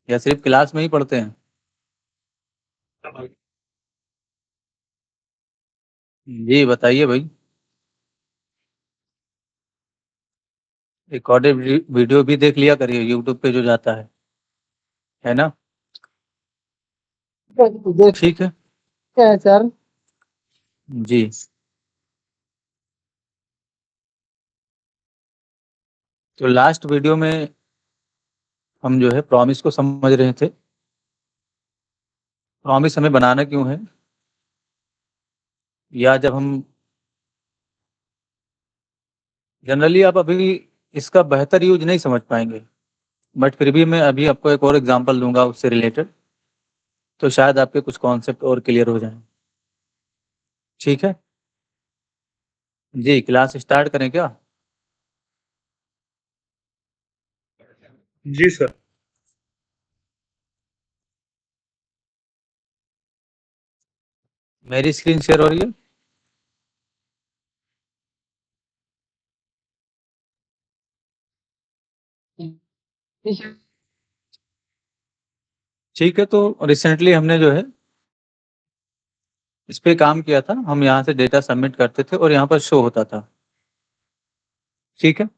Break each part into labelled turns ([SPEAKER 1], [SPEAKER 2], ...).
[SPEAKER 1] या सिर्फ क्लास में ही पढ़ते हैं? जी बताइए भाई। रिकॉर्डेड वीडियो भी देख लिया करिए यूट्यूब पे जो जाता है ना? ठीक है।
[SPEAKER 2] क्या है सर?
[SPEAKER 1] जी। तो लास्ट वीडियो में हम जो है प्रॉमिस को समझ रहे थे। प्रॉमिस हमें बनाना क्यों है, या जब हम जनरली आप अभी इसका बेहतर यूज नहीं समझ पाएंगे, बट फिर भी मैं अभी आपको एक और एग्जांपल दूंगा उससे रिलेटेड, तो शायद आपके कुछ कॉन्सेप्ट और क्लियर हो जाएं। ठीक है। जी क्लास स्टार्ट करें क्या?
[SPEAKER 3] जी सर।
[SPEAKER 1] मेरी स्क्रीन शेयर हो रही है? ठीक है। तो रिसेंटली हमने जो है इस पे काम किया था। हम यहाँ से डेटा सबमिट करते थे और यहाँ पर शो होता था। ठीक है।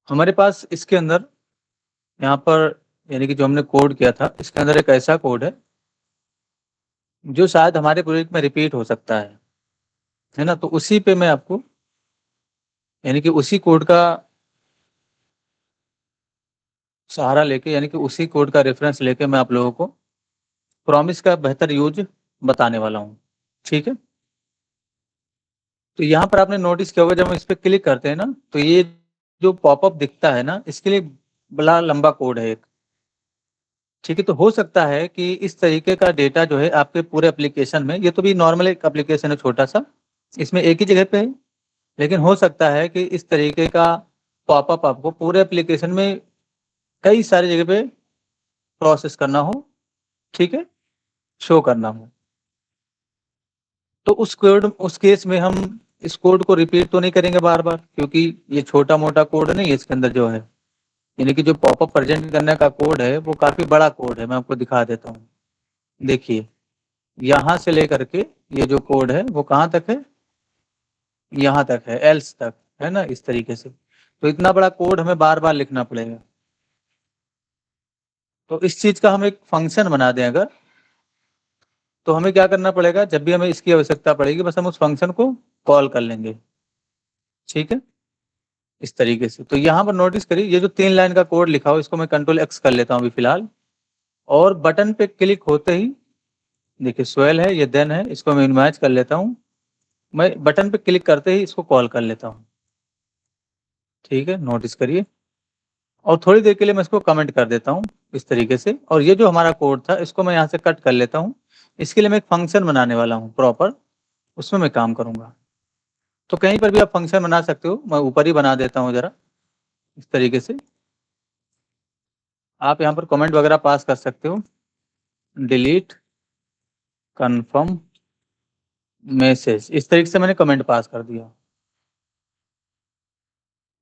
[SPEAKER 1] हमारे पास इसके अंदर यहाँ पर यानी कि जो हमने कोड किया था इसके अंदर एक ऐसा कोड है जो शायद हमारे प्रोजेक्ट में रिपीट हो सकता है ना? तो उसी पे मैं आपको यानी कि उसी कोड का सहारा लेके यानी कि उसी कोड का रेफरेंस लेके मैं आप लोगों को प्रॉमिस का बेहतर यूज बताने वाला हूँ। ठीक है। तो यहाँ पर आपने नोटिस किया होगा जब हम इस पे क्लिक करते हैं ना, तो ये जो पॉपअप दिखता है ना, इसके लिए बड़ा लंबा कोड है एक। ठीक है। तो हो सकता है कि इस तरीके का डेटा जो है आपके पूरे एप्लीकेशन में, ये तो भी नॉर्मल एक एप्लीकेशन है छोटा सा, इसमें एक ही जगह पे है, लेकिन हो सकता है कि इस तरीके का पॉपअप आपको पूरे एप्लीकेशन में कई सारी जगह पे प्रोसेस करना हो। ठीक है। शो करना हो। तो उस केस में हम इस कोड को रिपीट तो नहीं करेंगे बार बार, क्योंकि ये छोटा मोटा कोड नहीं है। इसके अंदर जो है यानी कि जो पॉपअप प्रेजेंट करने का कोड है वो काफी बड़ा कोड है। मैं आपको दिखा देता हूँ। देखिए, यहाँ से लेकर के ये जो कोड है वो कहाँ तक है, यहाँ तक है, एल्स तक, है ना? इस तरीके से। तो इतना बड़ा कोड हमें बार बार लिखना पड़ेगा। तो इस चीज का हम एक फंक्शन बना दें अगर, तो हमें क्या करना पड़ेगा, जब भी हमें इसकी आवश्यकता पड़ेगी बस हम उस फंक्शन को कॉल कर लेंगे। ठीक है। इस तरीके से। तो यहाँ पर नोटिस करिए, ये जो 3 लाइन का कोड लिखा हो इसको मैं कंट्रोल एक्स कर लेता हूँ अभी फिलहाल, और बटन पे क्लिक होते ही देखिए स्वेल है, ये देन है, इसको मैं मिनिमाइज कर लेता हूँ। मैं बटन पे क्लिक करते ही इसको कॉल कर लेता हूँ। ठीक है। नोटिस करिए, और थोड़ी देर के लिए मैं इसको कमेंट कर देता हूँ इस तरीके से, और ये जो हमारा कोड था इसको मैं यहाँ से कट कर लेता हूँ। इसके लिए मैं एक फंक्शन बनाने वाला हूँ प्रॉपर, उसमें मैं काम करूँगा। तो कहीं पर भी आप फंक्शन बना सकते हो, मैं ऊपर ही बना देता हूँ जरा इस तरीके से। आप यहाँ पर कमेंट वगैरह पास कर सकते हो, डिलीट कन्फर्म मैसेज, इस तरीके से मैंने कमेंट पास कर दिया,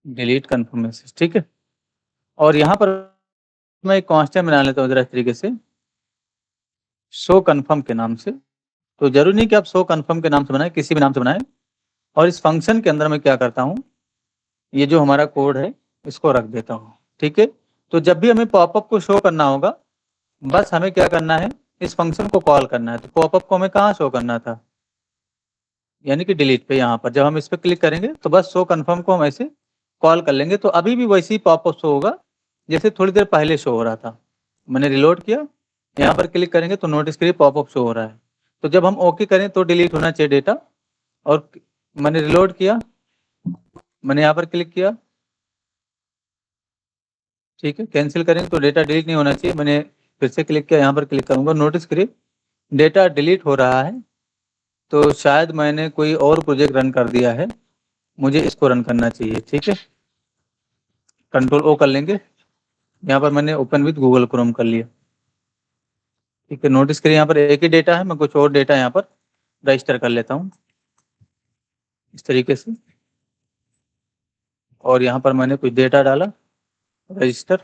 [SPEAKER 1] डिलीट कन्फर्म मैसेज। ठीक है। और यहाँ पर मैं एक कांस्टेंट बना लेता हूँ जरा इस तरीके से, शो कन्फर्म के नाम से। तो जरूरी नहीं कि आप शो कन्फर्म के नाम से बनाए, किसी भी नाम से बनाए। और इस फंक्शन के अंदर मैं क्या करता हूँ, ये जो हमारा कोड है इसको रख देता हूँ। ठीक है। तो जब भी हमें पॉपअप को शो करना होगा, बस हमें क्या करना है, इस फंक्शन को कॉल करना है। तो पॉपअप को हमें कहाँ शो करना था, यानी कि डिलीट पे। यहाँ पर जब हम इस पर क्लिक करेंगे तो बस शो कन्फर्म को हम ऐसे कॉल कर लेंगे, तो अभी भी वैसे ही पॉपअप शो होगा जैसे थोड़ी देर पहले शो हो रहा था। मैंने रिलोड किया, यहाँ पर क्लिक करेंगे तो नोटिस करिए पॉपअप शो हो रहा है। तो जब हम ओके करें तो डिलीट होना चाहिए डेटा, और मैंने रिलोड किया, मैंने यहाँ पर क्लिक किया। ठीक है। कैंसिल करें तो डेटा डिलीट नहीं होना चाहिए। मैंने फिर से क्लिक किया, यहाँ पर क्लिक करूंगा, नोटिस करिए डेटा डिलीट हो रहा है। तो शायद मैंने कोई और प्रोजेक्ट रन कर दिया है, मुझे इसको रन करना चाहिए। ठीक है। कंट्रोल ओ कर लेंगे, यहाँ पर मैंने ओपन विद गूगल क्रोम कर लिया। ठीक है। नोटिस करिए यहाँ पर एक ही डेटा है, मैं कुछ और डेटा यहाँ पर रजिस्टर कर लेता हूँ इस तरीके से, और यहाँ पर मैंने कुछ डेटा डाला रजिस्टर।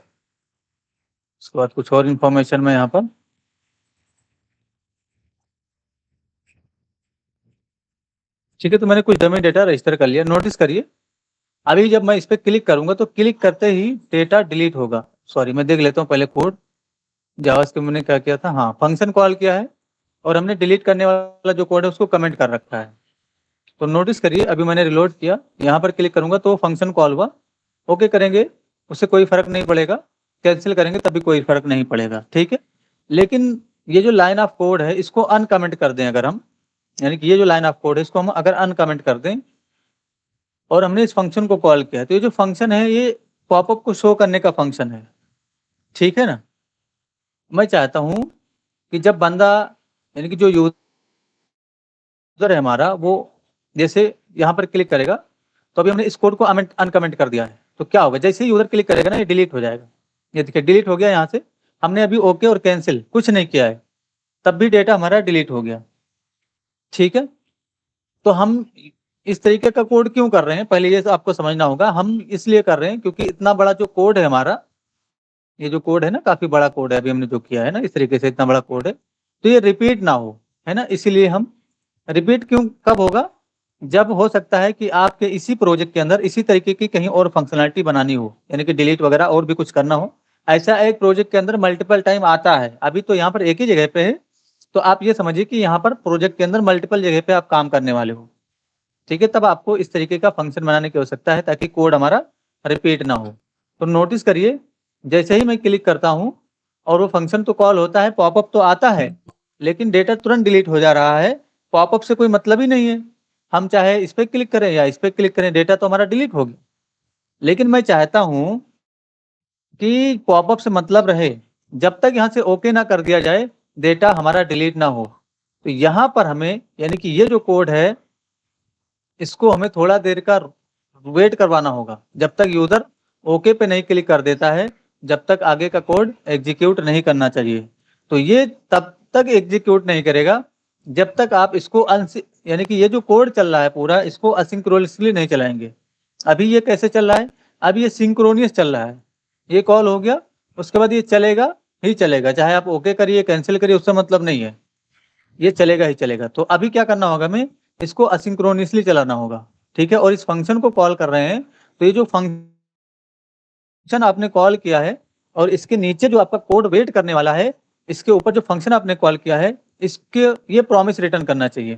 [SPEAKER 1] उसके बाद कुछ और इन्फॉर्मेशन में यहाँ पर ठीक है, तो मैंने कुछ डमी डेटा रजिस्टर कर लिया। नोटिस करिए अभी जब मैं इस पर क्लिक करूंगा तो क्लिक करते ही डेटा डिलीट होगा। सॉरी, मैं देख लेता हूँ पहले कोड। जावास्क्रिप्ट मैंने क्या किया था, हाँ फंक्शन कॉल किया है और हमने डिलीट करने वाला जो कोड है उसको कमेंट कर रखा है। तो नोटिस करिए अभी मैंने रिलोड किया, यहाँ पर क्लिक करूंगा तो फंक्शन कॉल हुआ। ओके करेंगे उससे कोई फर्क नहीं पड़ेगा, कैंसिल करेंगे तभी कोई फर्क नहीं पड़ेगा, ठीक है। लेकिन ये जो लाइन ऑफ कोड है इसको अनकमेंट कर दें अगर हम, यानी कि ये जो लाइन ऑफ कोड है इसको हम अगर अनकमेंट कर दें और हमने इस फंक्शन को कॉल किया, तो ये जो फंक्शन है ये पॉपअप को शो करने का फंक्शन है, ठीक है ना। मैं चाहता हूं कि जब बंदा यानी कि जो यूजर है हमारा वो जैसे यहाँ पर क्लिक करेगा, तो अभी हमने इस कोड को अनकमेंट कर दिया है, तो क्या होगा जैसे ही यूजर क्लिक करेगा ना ये डिलीट हो जाएगा। ये देखिए डिलीट हो गया, यहाँ से हमने अभी ओके और कैंसिल कुछ नहीं किया है तब भी डेटा हमारा डिलीट हो गया, ठीक है। तो हम इस तरीके का कोड क्यों कर रहे हैं, पहले ये आपको समझना होगा। हम इसलिए कर रहे हैं क्योंकि इतना बड़ा जो कोड है हमारा, ये जो कोड है ना काफी बड़ा कोड है अभी हमने जो किया है ना, इस तरीके से इतना बड़ा कोड है तो ये रिपीट ना हो, है ना। इसीलिए हम रिपीट क्यों कब होगा, जब हो सकता है कि आपके इसी प्रोजेक्ट के अंदर इसी तरीके की कहीं और फंक्शनलिटी बनानी हो, यानी कि डिलीट वगैरह और भी कुछ करना हो। ऐसा एक प्रोजेक्ट के अंदर मल्टीपल टाइम आता है, अभी तो यहाँ पर एक ही जगह पे है, तो आप ये समझिए कि यहाँ पर प्रोजेक्ट के अंदर मल्टीपल जगह पे आप काम करने वाले हो, ठीक है। तब आपको इस तरीके का फंक्शन बनाने की आवश्यकता है ताकि कोड हमारा रिपीट ना हो। तो नोटिस करिए जैसे ही मैं क्लिक करता हूं और वो फंक्शन तो कॉल होता है, पॉपअप तो आता है, लेकिन डेटा तुरंत डिलीट हो जा रहा है। पॉपअप से कोई मतलब ही नहीं है, हम चाहे इस पर क्लिक करें या इस पर क्लिक करें डेटा तो हमारा डिलीट हो गया। लेकिन मैं चाहता हूं कि पॉपअप से मतलब रहे, जब तक यहाँ से ओके ना कर दिया जाए डेटा हमारा डिलीट ना हो। तो यहाँ पर हमें यानी कि ये जो कोड है इसको हमें थोड़ा देर का वेट करवाना होगा, जब तक यूजर ओके पे नहीं क्लिक कर देता है जब तक आगे का कोड एग्जीक्यूट नहीं करना चाहिए। तो ये तब तक एग्जीक्यूट नहीं करेगा जब तक आप इसको यानी कि ये जो कोड चल रहा है पूरा इसको असिंक्रोनसली नहीं चलाएंगे। अभी ये कैसे चल रहा है, अभी ये सिंक्रोनियस चल रहा है, ये कॉल हो गया उसके बाद ये चलेगा ही चलेगा, चाहे आप ओके करिए कैंसिल करिए उससे मतलब नहीं है, ये चलेगा ही चलेगा। तो अभी क्या करना होगा, हमें इसको असिंक्रोनियसली चलाना होगा, ठीक है। और इस फंक्शन को कॉल कर रहे हैं तो ये जो फंक्शन आपने कॉल किया है और इसके नीचे जो आपका कोड वेट करने वाला है, इसके ऊपर जो फंक्शन आपने कॉल किया है इसके ये प्रॉमिस रिटर्न करना चाहिए,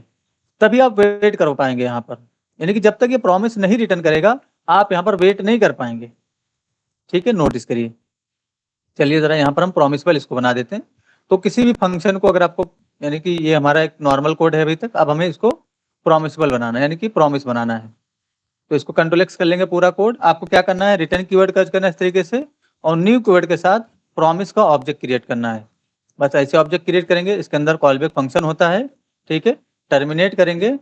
[SPEAKER 1] तभी आप वेट कर पाएंगे यहाँ पर। यानी कि जब तक ये प्रॉमिस नहीं रिटर्न करेगा आप यहाँ पर वेट नहीं कर पाएंगे, ठीक है। नोटिस करिए, चलिए जरा यहाँ पर हम प्रॉमिसेबल इसको बना देते हैं। तो किसी भी फंक्शन को अगर आपको, यानी कि ये हमारा एक नॉर्मल कोड है अभी तक, अब हमें इसको प्रॉमिसेबल बनाना है यानी कि प्रॉमिस बनाना है। तो इसको कंट्रोल एक्स कर लेंगे पूरा कोड। आपको क्या करना है, रिटर्न कीवर्ड का करना है इस तरीके से और न्यू कीवर्ड के साथ प्रॉमिस का ऑब्जेक्ट क्रिएट करना है। बस ऐसे ऑब्जेक्ट क्रिएट करेंगे, इसके अंदर कॉलबैक फंक्शन होता है, ठीक है। टर्मिनेट करेंगे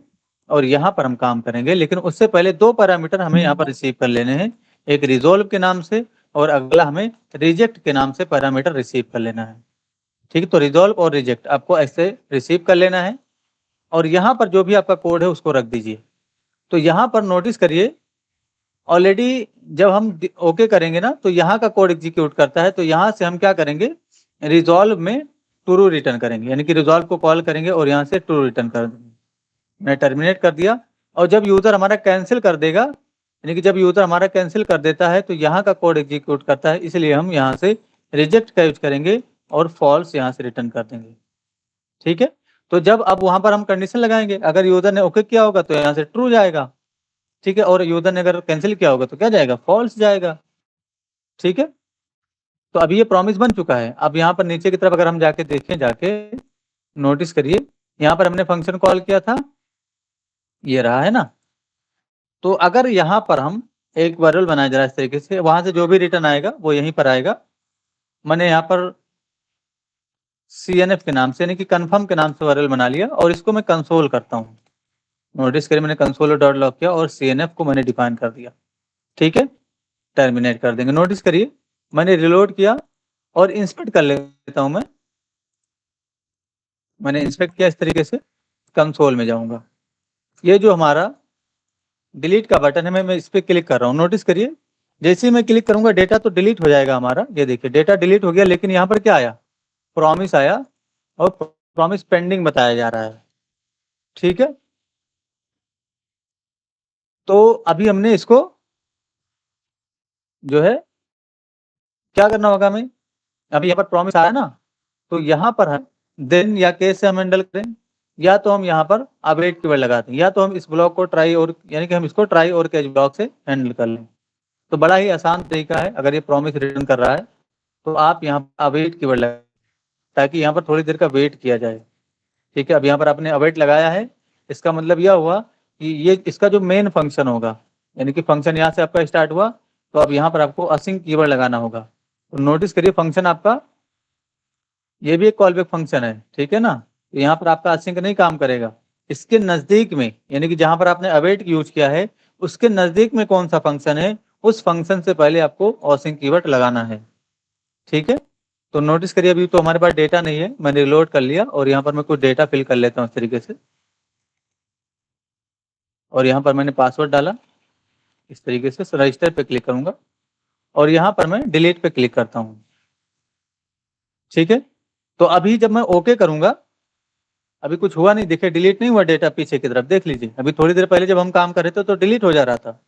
[SPEAKER 1] और यहाँ पर हम काम करेंगे, लेकिन उससे पहले दो पैरामीटर हमें यहाँ पर रिसीव कर लेने हैं, एक रिजोल्व के नाम से और अगला हमें रिजेक्ट के नाम से पैरामीटर रिसीव कर लेना है, ठीक है। तो रिजोल्व और रिजेक्ट आपको ऐसे रिसीव कर लेना है और यहाँ पर जो भी आपका कोड है उसको रख दीजिए। तो यहाँ पर नोटिस करिए ऑलरेडी जब हम ओके करेंगे ना तो यहाँ का कोड एग्जीक्यूट करता है, तो यहाँ से हम क्या करेंगे, रिजॉल्व में ट्रू रिटर्न करेंगे, यानी कि रिजॉल्व को कॉल करेंगे और यहाँ से ट्रू रिटर्न कर देंगे। मैं टर्मिनेट कर दिया और जब यूजर हमारा कैंसिल कर देगा, यानी कि जब यूजर हमारा कैंसिल कर देता है तो यहाँ का कोड एग्जीक्यूट करता है, इसलिए हम यहाँ से रिजेक्ट का यूज करेंगे और फॉल्स यहाँ से रिटर्न कर देंगे, ठीक है। तो जब अब वहां पर हम कंडीशन लगाएंगे, अगर यूजर ने ओके किया होगा तो यहाँ से ट्रू जाएगा, ठीक है, और यूजर ने अगर कैंसिल किया होगा तो क्या जाएगा, फॉल्स जाएगा, ठीक है। तो अभी ये प्रॉमिस बन चुका है। अब यहाँ पर नीचे की तरफ अगर हम जाके देखें, जाके नोटिस करिए यहाँ पर हमने फंक्शन कॉल किया था, ये रहा है ना। तो अगर यहाँ पर हम एक वेरिएबल बनाए जरा इस तरीके से, वहां से जो भी रिटर्न आएगा वो यहीं पर आएगा। मैंने यहाँ पर CNF के नाम से यानी कि कन्फर्म के नाम से वेरिएबल बना लिया और इसको मैं कंसोल करता हूँ। नोटिस करिए मैंने कंसोल डॉट लॉग किया और CNF को मैंने डिफाइन कर दिया, ठीक है। टर्मिनेट कर देंगे। नोटिस करिए मैंने रिलोड किया और इंस्पेक्ट कर लेता हूं मैंने इंस्पेक्ट किया इस तरीके से, कंसोल में जाऊंगा, ये जो हमारा डिलीट का बटन है मैं इस पर क्लिक कर रहा हूँ। नोटिस करिए जैसे ही मैं क्लिक करूंगा डेटा तो डिलीट हो जाएगा हमारा। ये देखिए डेटा डिलीट हो गया, लेकिन यहाँ पर क्या आया, प्रॉमिस आया और प्रॉमिस पेंडिंग बताया जा रहा है। ठीक है, तो अभी हमने इसको जो है क्या करना होगा हमें, अभी यहाँ पर प्रॉमिस आया ना, तो यहाँ पर हम देन या केस से हम हैंडल करें, या तो हम यहाँ पर अवेट कीवर्ड लगाते हैं, या तो हम इस ब्लॉक को ट्राई और यानी कि हम इसको ट्राई और कैच ब्लॉक से हैंडल कर लें। तो बड़ा ही आसान तरीका है, अगर ये प्रॉमिस रिटर्न कर रहा है तो आप यहाँ अवेट कीवर्ड लगाएं, ताकि यहाँ पर थोड़ी देर का वेट किया जाए। ठीक है, अब यहाँ पर आपने अवेट लगाया है, इसका मतलब यह हुआ कि ये इसका जो मेन फंक्शन होगा, यानी कि फंक्शन यहाँ से आपका स्टार्ट हुआ, तो अब यहाँ पर आपको असिंक कीवर्ड लगाना होगा। तो नोटिस करिए फंक्शन आपका ये भी एक कॉलबैक फंक्शन है। ठीक है ना, तो यहाँ पर आपका असिंक नहीं काम करेगा। इसके नजदीक में यानी कि जहां पर आपने अवेट यूज किया है उसके नजदीक में कौन सा फंक्शन है, उस फंक्शन से पहले आपको असिंक कीवर्ड लगाना है। ठीक है, तो नोटिस करिए अभी तो हमारे पास डेटा नहीं है, मैंने रिलोड कर लिया और यहाँ पर मैं कुछ डेटा फिल कर लेता हूँ इस तरीके से, और यहाँ पर मैंने पासवर्ड डाला इस तरीके से, रजिस्टर पे क्लिक करूंगा और यहाँ पर मैं डिलीट पे क्लिक करता हूँ। ठीक है, तो अभी जब मैं ओके करूंगा, अभी कुछ हुआ नहीं, देखिए डिलीट नहीं हुआ डेटा पीछे की तरफ, देख लीजिए अभी थोड़ी देर पहले जब हम काम कर रहे थे तो डिलीट हो जा रहा था।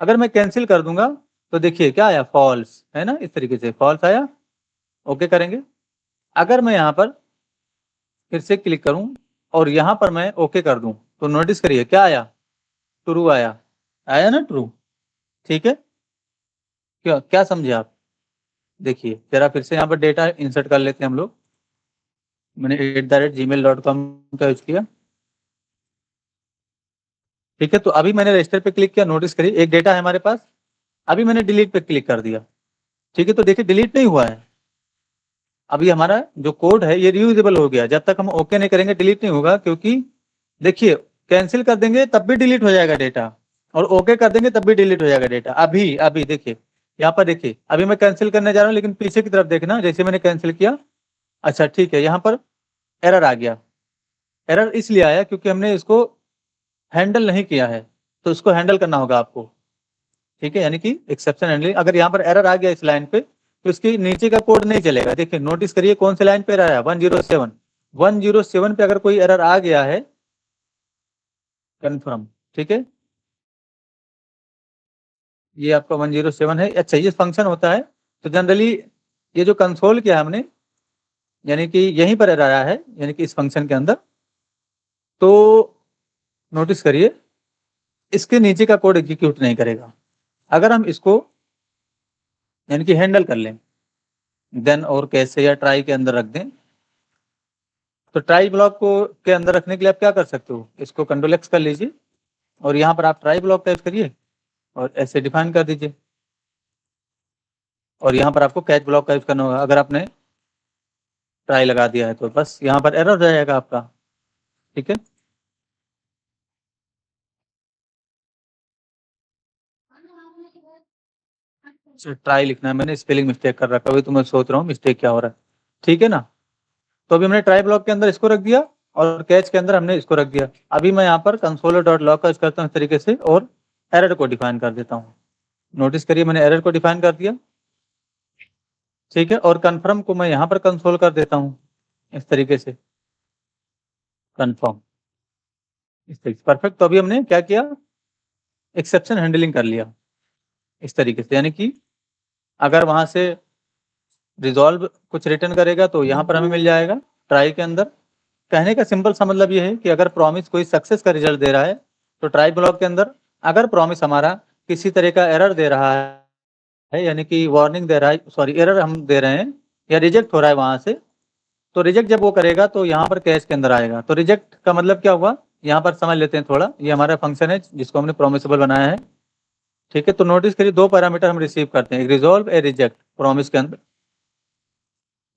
[SPEAKER 1] अगर मैं कैंसिल कर दूंगा तो देखिए क्या आया, फॉल्स, है ना, इस तरीके से फॉल्स आया। ओके करेंगे, अगर मैं यहाँ पर फिर से क्लिक करूं और यहाँ पर मैं ओके कर दूं तो नोटिस करिए क्या आया, ट्रू आया, आया ना ट्रू। ठीक है, क्या क्या समझे आप, देखिए जरा फिर से यहाँ पर डेटा इंसर्ट कर लेते हैं हम लोग। मैंने @gmail.com का यूज किया। ठीक है, तो अभी मैंने रजिस्टर पे क्लिक किया, नोटिस करिए एक डेटा है हमारे पास। अभी मैंने डिलीट पे क्लिक कर दिया। ठीक है, तो देखिए डिलीट नहीं हुआ है, अभी हमारा जो कोड है ये रीयूजेबल हो गया। जब तक हम ओके नहीं करेंगे डिलीट नहीं होगा, क्योंकि देखिए कैंसिल कर देंगे तब भी डिलीट हो जाएगा डेटा, और ओके कर देंगे तब भी डिलीट हो जाएगा डेटा। अभी अभी देखिए यहाँ पर देखिए, अभी मैं कैंसिल करने जा रहा हूँ लेकिन पीछे की तरफ देखना, जैसे मैंने कैंसिल किया, अच्छा ठीक है, यहाँ पर एरर आ गया। एरर इसलिए आया क्योंकि हमने इसको हैंडल नहीं किया है, तो इसको हैंडल करना होगा आपको। ठीक है, यानी कि एक्सेप्शन हैंडलिंग, अगर यहाँ पर एरर आ गया इस लाइन पे तो इसके नीचे का कोड नहीं चलेगा। देखिए नोटिस करिए कौन सी लाइन पे एरर आया, 107। 107 पे अगर कोई एरर आ गया है, कन्फर्म, ठीक है, ये आपका 107 है। अच्छा ये फंक्शन होता है, तो जनरली ये जो कंसोल किया हमने, यानी कि यहीं पर एरर आया है, यानी कि इस फंक्शन के अंदर, तो नोटिस करिए इसके नीचे का कोड एग्जीक्यूट नहीं करेगा। अगर हम इसको यानी कि हैंडल कर लें, देन और कैसे या ट्राई के अंदर रख दें, तो ट्राई ब्लॉक को के अंदर रखने के लिए आप क्या कर सकते हो, इसको कंट्रोल X कर लीजिए और यहाँ पर आप ट्राई ब्लॉक टाइप करिए और ऐसे डिफाइन कर दीजिए, और यहाँ पर आपको कैच ब्लॉक का यूज करना होगा। अगर आपने ट्राई लगा दिया है तो बस यहाँ पर एरर हो जाएगा आपका। ठीक है, ट्राई लिखना है, मैंने स्पेलिंग मिस्टेक कर रखा है, तो मैं सोच रहा हूँ मिस्टेक क्या हो रहा है। ठीक है ना, तो अभी हमने ट्राई ब्लॉक के अंदर इसको रख दिया और कैच के अंदर हमने इसको रख दिया। अभी मैं यहाँ पर कंसोलर डॉट लॉग का यूज करता हूँ इस तरीके से, और एरर को डिफाइन कर देता हूँ। नोटिस करिए मैंने एरर को डिफाइन कर दिया। ठीक है, और कन्फर्म को मैं यहाँ पर कंसोल कर देता हूँ इस तरीके से, कन्फर्म, इस तरीके से परफेक्ट। तो अभी हमने क्या किया, एक्सेप्शन हैंडलिंग कर लिया इस तरीके से, यानी कि अगर वहां से रिजॉल्व कुछ रिटर्न करेगा तो यहाँ पर हमें मिल जाएगा ट्राई के अंदर। कहने का सिंपल सा मतलब ये है कि अगर प्रॉमिस कोई सक्सेस का रिजल्ट दे रहा है तो ट्राई ब्लॉक के अंदर, अगर प्रॉमिस हमारा किसी तरह का एरर दे रहा है, यानी कि वार्निंग दे रहा है, सॉरी एरर हम दे रहे हैं या रिजेक्ट हो रहा है वहां से, तो रिजेक्ट जब वो करेगा तो यहाँ पर कैश के अंदर आएगा। तो रिजेक्ट का मतलब क्या हुआ, यहाँ पर समझ लेते हैं थोड़ा, ये हमारा फंक्शन है जिसको हमने प्रोमिसेबल बनाया है। ठीक है, तो नोटिस करिए दो पैरामीटर हम रिसीव करते हैं, एक रिजॉल्व ए रिजेक्ट प्रॉमिस के अंदर।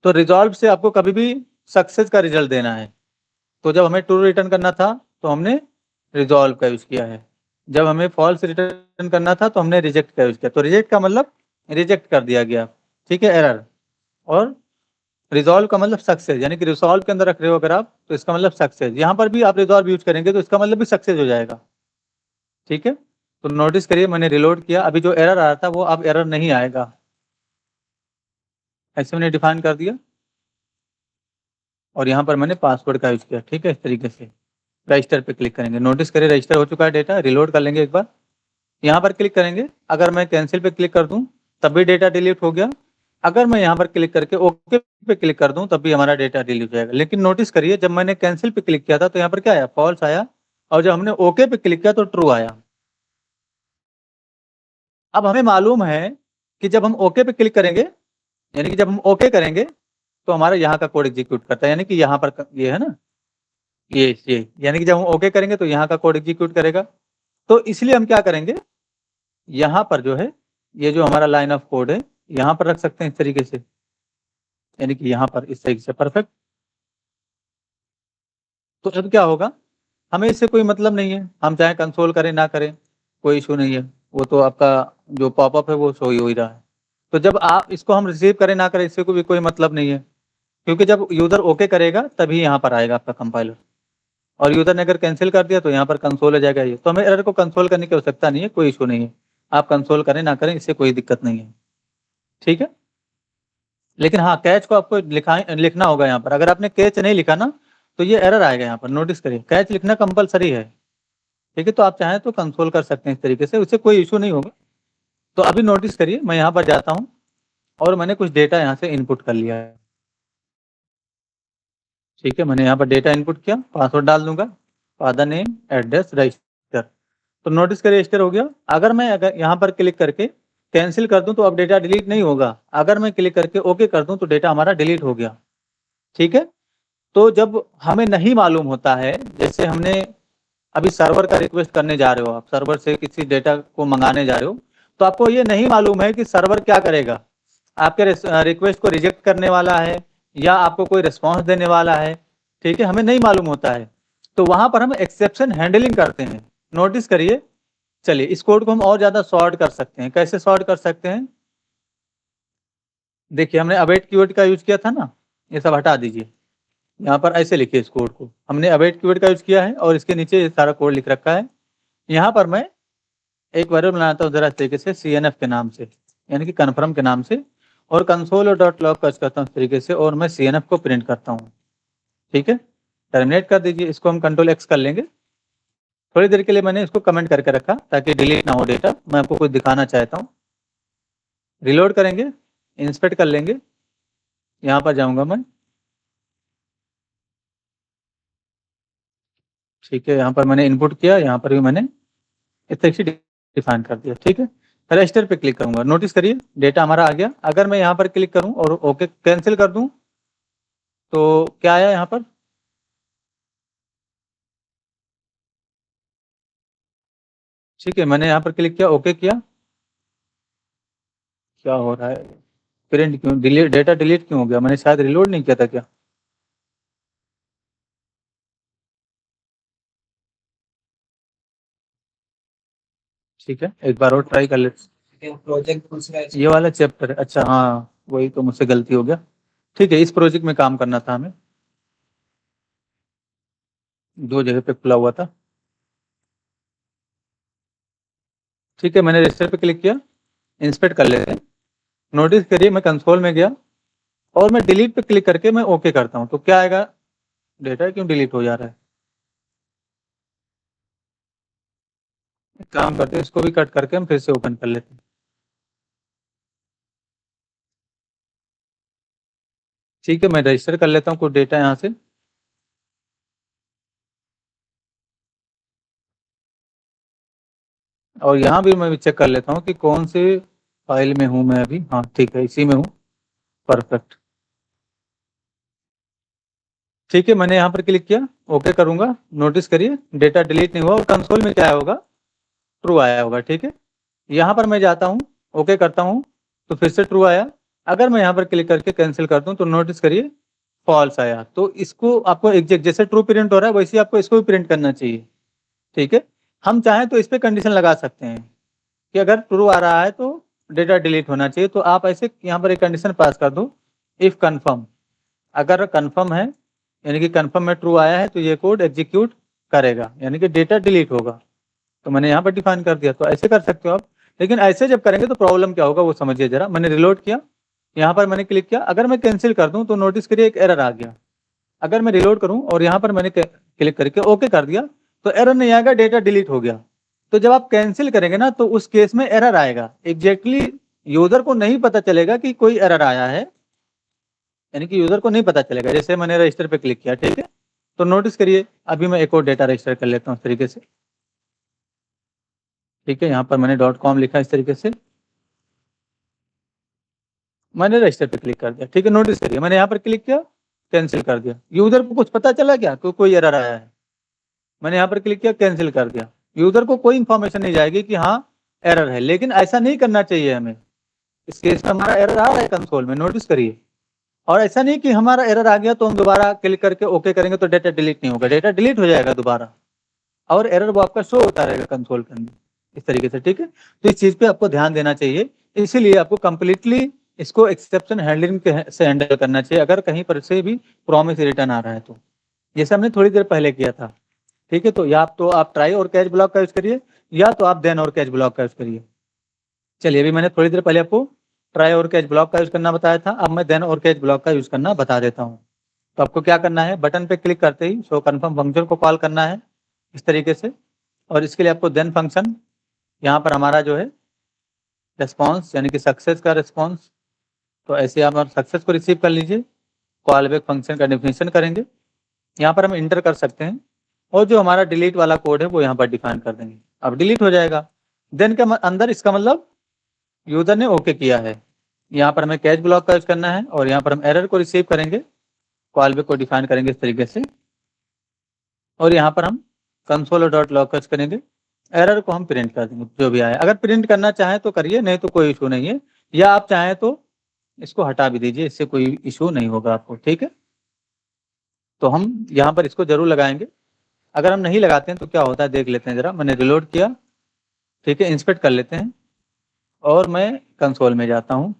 [SPEAKER 1] तो रिजॉल्व से आपको कभी भी सक्सेस का रिजल्ट देना है, तो जब हमें ट्रू रिटर्न करना था तो हमने रिजॉल्व का यूज किया है, जब हमें फॉल्स रिटर्न करना था तो हमने रिजेक्ट का यूज किया। तो रिजेक्ट का मतलब रिजेक्ट कर दिया गया, ठीक है, एरर। और रिजॉल्व का मतलब सक्सेस, यानी कि रिजॉल्व के अंदर रख रहे हो अगर आप तो इसका मतलब सक्सेस, यहाँ पर भी आप रिजॉल्व यूज करेंगे तो इसका मतलब भी सक्सेस हो जाएगा। ठीक है, तो नोटिस करिए मैंने रिलोड किया, अभी जो एरर आ रहा था वो अब एरर नहीं आएगा। ऐसे मैंने डिफाइन कर दिया और यहाँ पर मैंने पासवर्ड का यूज किया। ठीक है, इस तरीके से रजिस्टर पे क्लिक करेंगे। नोटिस करिए रजिस्टर हो चुका है डेटा। रिलोड कर लेंगे एक बार, यहाँ पर क्लिक करेंगे। अगर मैं कैंसिल पे क्लिक कर दूं तब भी डेटा डिलीट हो गया। अगर मैं यहाँ पर क्लिक करके ओके पे क्लिक कर दूं तब भी हमारा डेटा डिलीट हो जाएगा। लेकिन नोटिस करिए जब मैंने कैंसिल पे क्लिक किया था तो यहाँ पर क्या आया, फॉल्स आया, और जब हमने ओके पे क्लिक किया तो ट्रू आया। अब हमें मालूम है कि जब हम ओके पे क्लिक करेंगे, यानी कि जब हम ओके करेंगे तो हमारा यहाँ का कोड एग्जीक्यूट करता है, यानी कि यहाँ पर ये है ना, ये यानी कि जब हम ओके करेंगे तो यहाँ का कोड एग्जीक्यूट करेगा। तो इसलिए हम क्या करेंगे, यहाँ पर जो है ये जो हमारा लाइन ऑफ कोड है यहाँ पर रख सकते हैं इस तरीके से, यानी कि यहाँ पर इस तरीके से। परफेक्ट। तो अब क्या होगा, हमें इससे कोई मतलब नहीं है, हम चाहे कंसोल करें ना करें कोई इशू नहीं है, वो तो आपका जो पॉपअप है वो शो ही हो ही रहा है। तो जब आप इसको हम रिसीव करें ना करें इससे भी कोई मतलब नहीं है, क्योंकि जब यूजर ओके करेगा तभी यहाँ पर आएगा आपका कंपाइलर, और यूजर ने अगर कैंसिल कर दिया तो यहाँ पर कंसोल हो जाएगा। ये तो हमें एरर को कंसोल करने की आवश्यकता नहीं है, कोई इशू नहीं है, आप कंसोल करें ना करें इससे कोई दिक्कत नहीं है। ठीक है, लेकिन हाँ कैच को आपको लिखना होगा यहाँ पर। अगर आपने कैच नहीं लिखा ना तो ये एरर आएगा। यहाँ पर नोटिस करिए कैच लिखना कंपलसरी है। ठीक है, तो आप चाहें तो कंसोल कर सकते हैं इस तरीके से, उससे कोई इशू नहीं होगा। तो अभी नोटिस करिए मैं यहाँ पर जाता हूँ और मैंने कुछ डेटा यहाँ से इनपुट कर लिया है। ठीक है, मैंने यहाँ पर डेटा इनपुट किया, पासवर्ड डाल दूंगा, फादर नेम, एड्रेस, रजिस्टर। तो नोटिस करिए रजिस्टर हो गया। अगर मैं यहाँ पर क्लिक करके कैंसिल कर दूं तो अब डेटा डिलीट नहीं होगा। अगर मैं क्लिक करके ओके कर दूं तो डेटा हमारा डिलीट हो गया। ठीक है, तो जब हमें नहीं मालूम होता है, जैसे हमने अभी सर्वर का रिक्वेस्ट करने जा रहे हो, आप सर्वर से किसी डेटा को मंगाने जा रहे हो, तो आपको ये नहीं मालूम है कि सर्वर क्या करेगा, आपके रिक्वेस्ट को रिजेक्ट करने वाला है या आपको कोई रिस्पॉन्स देने वाला है। ठीक है, हमें नहीं मालूम होता है, तो वहां पर हम एक्सेप्शन हैंडलिंग करते हैं। नोटिस करिए, चलिए इस कोड को हम और ज्यादा सॉर्ट कर सकते हैं। कैसे सॉर्ट कर सकते हैं, देखिए हमने अवेट कीवर्ड का यूज किया था ना, ये सब हटा दीजिए। यहाँ पर ऐसे लिखिए, इस कोड को हमने अवेट कीवर्ड का यूज किया है और इसके नीचे ये सारा कोड लिख रखा है। यहाँ पर मैं एक वेरिएबल बनाता हूँ जरा इस तरीके से CNF के नाम से, यानी कि कन्फर्म के नाम से, और कंसोल और डॉट लॉग का करता हूँ इस तरीके से, और मैं CNF को प्रिंट करता हूँ। ठीक है, टर्मिनेट कर दीजिए। इसको हम कंट्रोल X कर लेंगे। थोड़ी देर के लिए मैंने इसको कमेंट करके रखा ताकि डिलीट ना हो डेटा, मैं आपको कुछ दिखाना चाहता हूँ। रिलोड करेंगे, इंस्पेक्ट कर लेंगे, यहाँ पर जाऊँगा मैं। ठीक है, यहाँ पर मैंने इनपुट किया, यहाँ पर भी मैंने इस तरीके से डिफाइन कर दिया। ठीक है, रजिस्टर पे क्लिक करूंगा। नोटिस करिए डेटा हमारा आ गया। अगर मैं यहाँ पर क्लिक करूं और ओके कैंसिल कर दूं तो क्या आया यहाँ पर, ठीक है मैंने यहाँ पर क्लिक किया, ओके किया, क्या हो रहा है, प्रिंट क्यों, डिलीट, डेटा डिलीट क्यों हो गया, मैंने शायद रिलोड नहीं किया था क्या। ठीक है, एक बार और ट्राई कर लेते। प्रोजेक्ट ये वाला चैप्टर, अच्छा हाँ वही तो मुझसे गलती हो गया। ठीक है, इस प्रोजेक्ट में काम करना था हमें, दो जगह पे खुला हुआ था। ठीक है, मैंने रजिस्टर पे क्लिक किया, इंस्पेक्ट कर लेते हैं। नोटिस करिए मैं कंसोल में गया और मैं डिलीट पे क्लिक करके मैं ओके करता हूँ तो क्या आएगा, डेटा क्यों डिलीट हो जा रहा है। एक काम करते हैं, इसको भी कट करके हम फिर से ओपन कर लेते हैं। ठीक है, मैं रजिस्टर कर लेता हूँ कुछ डेटा यहाँ से, और यहाँ भी मैं चेक कर लेता हूँ कि कौन से फाइल में हूँ मैं अभी। हाँ ठीक है, इसी में हूँ। परफेक्ट। ठीक है, मैंने यहाँ पर क्लिक किया, ओके करूंगा। नोटिस करिए डेटा डिलीट नहीं हुआ और कंसोल में क्या होगा, ट्रू आया होगा। ठीक है, यहाँ पर मैं जाता हूँ, ओके करता हूँ तो फिर से ट्रू आया। अगर मैं यहाँ पर क्लिक करके कैंसिल कर दूँ तो नोटिस करिए फॉल्स आया। तो इसको आपको एग्जैक्ट जैसे ट्रू प्रिंट हो रहा है वैसे ही आपको इसको भी प्रिंट करना चाहिए। ठीक है, हम चाहें तो इस पर कंडीशन लगा सकते हैं कि अगर ट्रू आ रहा है तो डेटा डिलीट होना चाहिए। तो आप ऐसे यहाँ पर एक कंडीशन पास कर दो, इफ कन्फर्म। अगर कन्फर्म है यानी कि कन्फर्म में ट्रू आया है तो ये कोड एग्जीक्यूट करेगा, यानी कि डेटा डिलीट होगा। तो मैंने यहाँ पर डिफाइन कर दिया। तो ऐसे कर सकते हो आप, लेकिन ऐसे जब करेंगे तो प्रॉब्लम क्या होगा वो समझिए जरा। मैंने रिलोड किया, यहाँ पर मैंने क्लिक किया, अगर मैं कैंसिल कर दूं तो नोटिस करिए एक एरर आ गया। अगर मैं रिलोड करूं और यहाँ पर मैंने क्लिक करके ओके कर दिया तो एरर नहीं आएगा, डेटा डिलीट हो गया। तो जब आप कैंसिल करेंगे ना तो उस केस में एरर आएगा। एग्जैक्टली यूजर को नहीं पता चलेगा कि कोई एरर आया है, यानी कि यूजर को नहीं पता चलेगा। जैसे मैंने रजिस्टर पे क्लिक किया, ठीक है, तो नोटिस करिए अभी मैं एक और डेटा रजिस्टर कर लेता हूँ इस तरीके से। ठीक है, यहाँ पर मैंने .com लिखा इस तरीके से, मैंने रजिस्टर पे क्लिक कर दिया। ठीक है, नोटिस करिए मैंने यहाँ पर क्लिक किया, कैंसिल कर दिया। यूजर को कुछ पता चला क्या कोई एरर आया है? मैंने यहाँ पर क्लिक किया, कैंसिल कर दिया। यूजर को कोई इंफॉर्मेशन नहीं जाएगी कि हाँ एरर है। लेकिन ऐसा नहीं करना चाहिए हमें। इस केस में हमारा एरर आ रहा है कंसोल में, नोटिस करिए। और ऐसा नहीं कि हमारा एरर आ गया तो हम दोबारा क्लिक करके ओके करेंगे तो डेटा डिलीट नहीं होगा, डेटा डिलीट हो जाएगा दोबारा, और एरर वो आपका शो होता रहेगा कंसोल के अंदर इस तरीके से। ठीक है, तो इस चीज पे आपको ध्यान देना चाहिए। इसीलिए आपको कंप्लीटली इसको एक्सेप्शन हैंडलिंग से हैंडल करना चाहिए अगर कहीं पर से भी प्रॉमिस रिटर्न आ रहा है तो, जैसे हमने थोड़ी देर पहले किया था। ठीक है, तो या तो आप ट्राई और कैच ब्लॉक का यूज करिए, या तो आप देन और कैच ब्लॉक का यूज करिए। चलिए, अभी मैंने थोड़ी देर पहले आपको ट्राई और कैच ब्लॉक का यूज करना बताया था, अब मैं देन और कैच ब्लॉक का यूज करना बता देता हूँ। तो आपको क्या करना है, बटन पे क्लिक करते ही शो कन्फर्म फंक्शन को कॉल करना है इस तरीके से। और इसके लिए आपको देन फंक्शन, यहाँ पर हमारा जो है रिस्पॉन्स यानी कि सक्सेस का रिस्पॉन्स, तो ऐसे आप सक्सेस को रिसीव कर लीजिए। कॉल बैक फंक्शन का डेफिनेशन करेंगे, यहाँ पर हम इंटर कर सकते हैं, और जो हमारा डिलीट वाला कोड है वो यहाँ पर डिफाइन कर देंगे। अब डिलीट हो जाएगा। देन के अंदर इसका मतलब यूजर ने ओके किया है। यहाँ पर हमें कैच ब्लॉक का यूज करना है, और यहाँ पर हम एरर को रिसीव करेंगे, कॉल बैक को डिफाइन करेंगे इस तरीके से, और यहाँ पर हम कंसोल और डॉट लॉग का यूज करेंगे। एरर को हम प्रिंट कर देंगे जो भी आए। अगर प्रिंट करना चाहें तो करिए, नहीं तो कोई इशू नहीं है, या आप चाहें तो इसको हटा भी दीजिए, इससे कोई इशू नहीं होगा आपको। ठीक है, तो हम यहाँ पर इसको जरूर लगाएंगे। अगर हम नहीं लगाते हैं तो क्या होता है देख लेते हैं जरा। मैंने रिलोड किया, ठीक है, इंस्पेक्ट कर लेते हैं, और मैं कंसोल में जाता हूँ।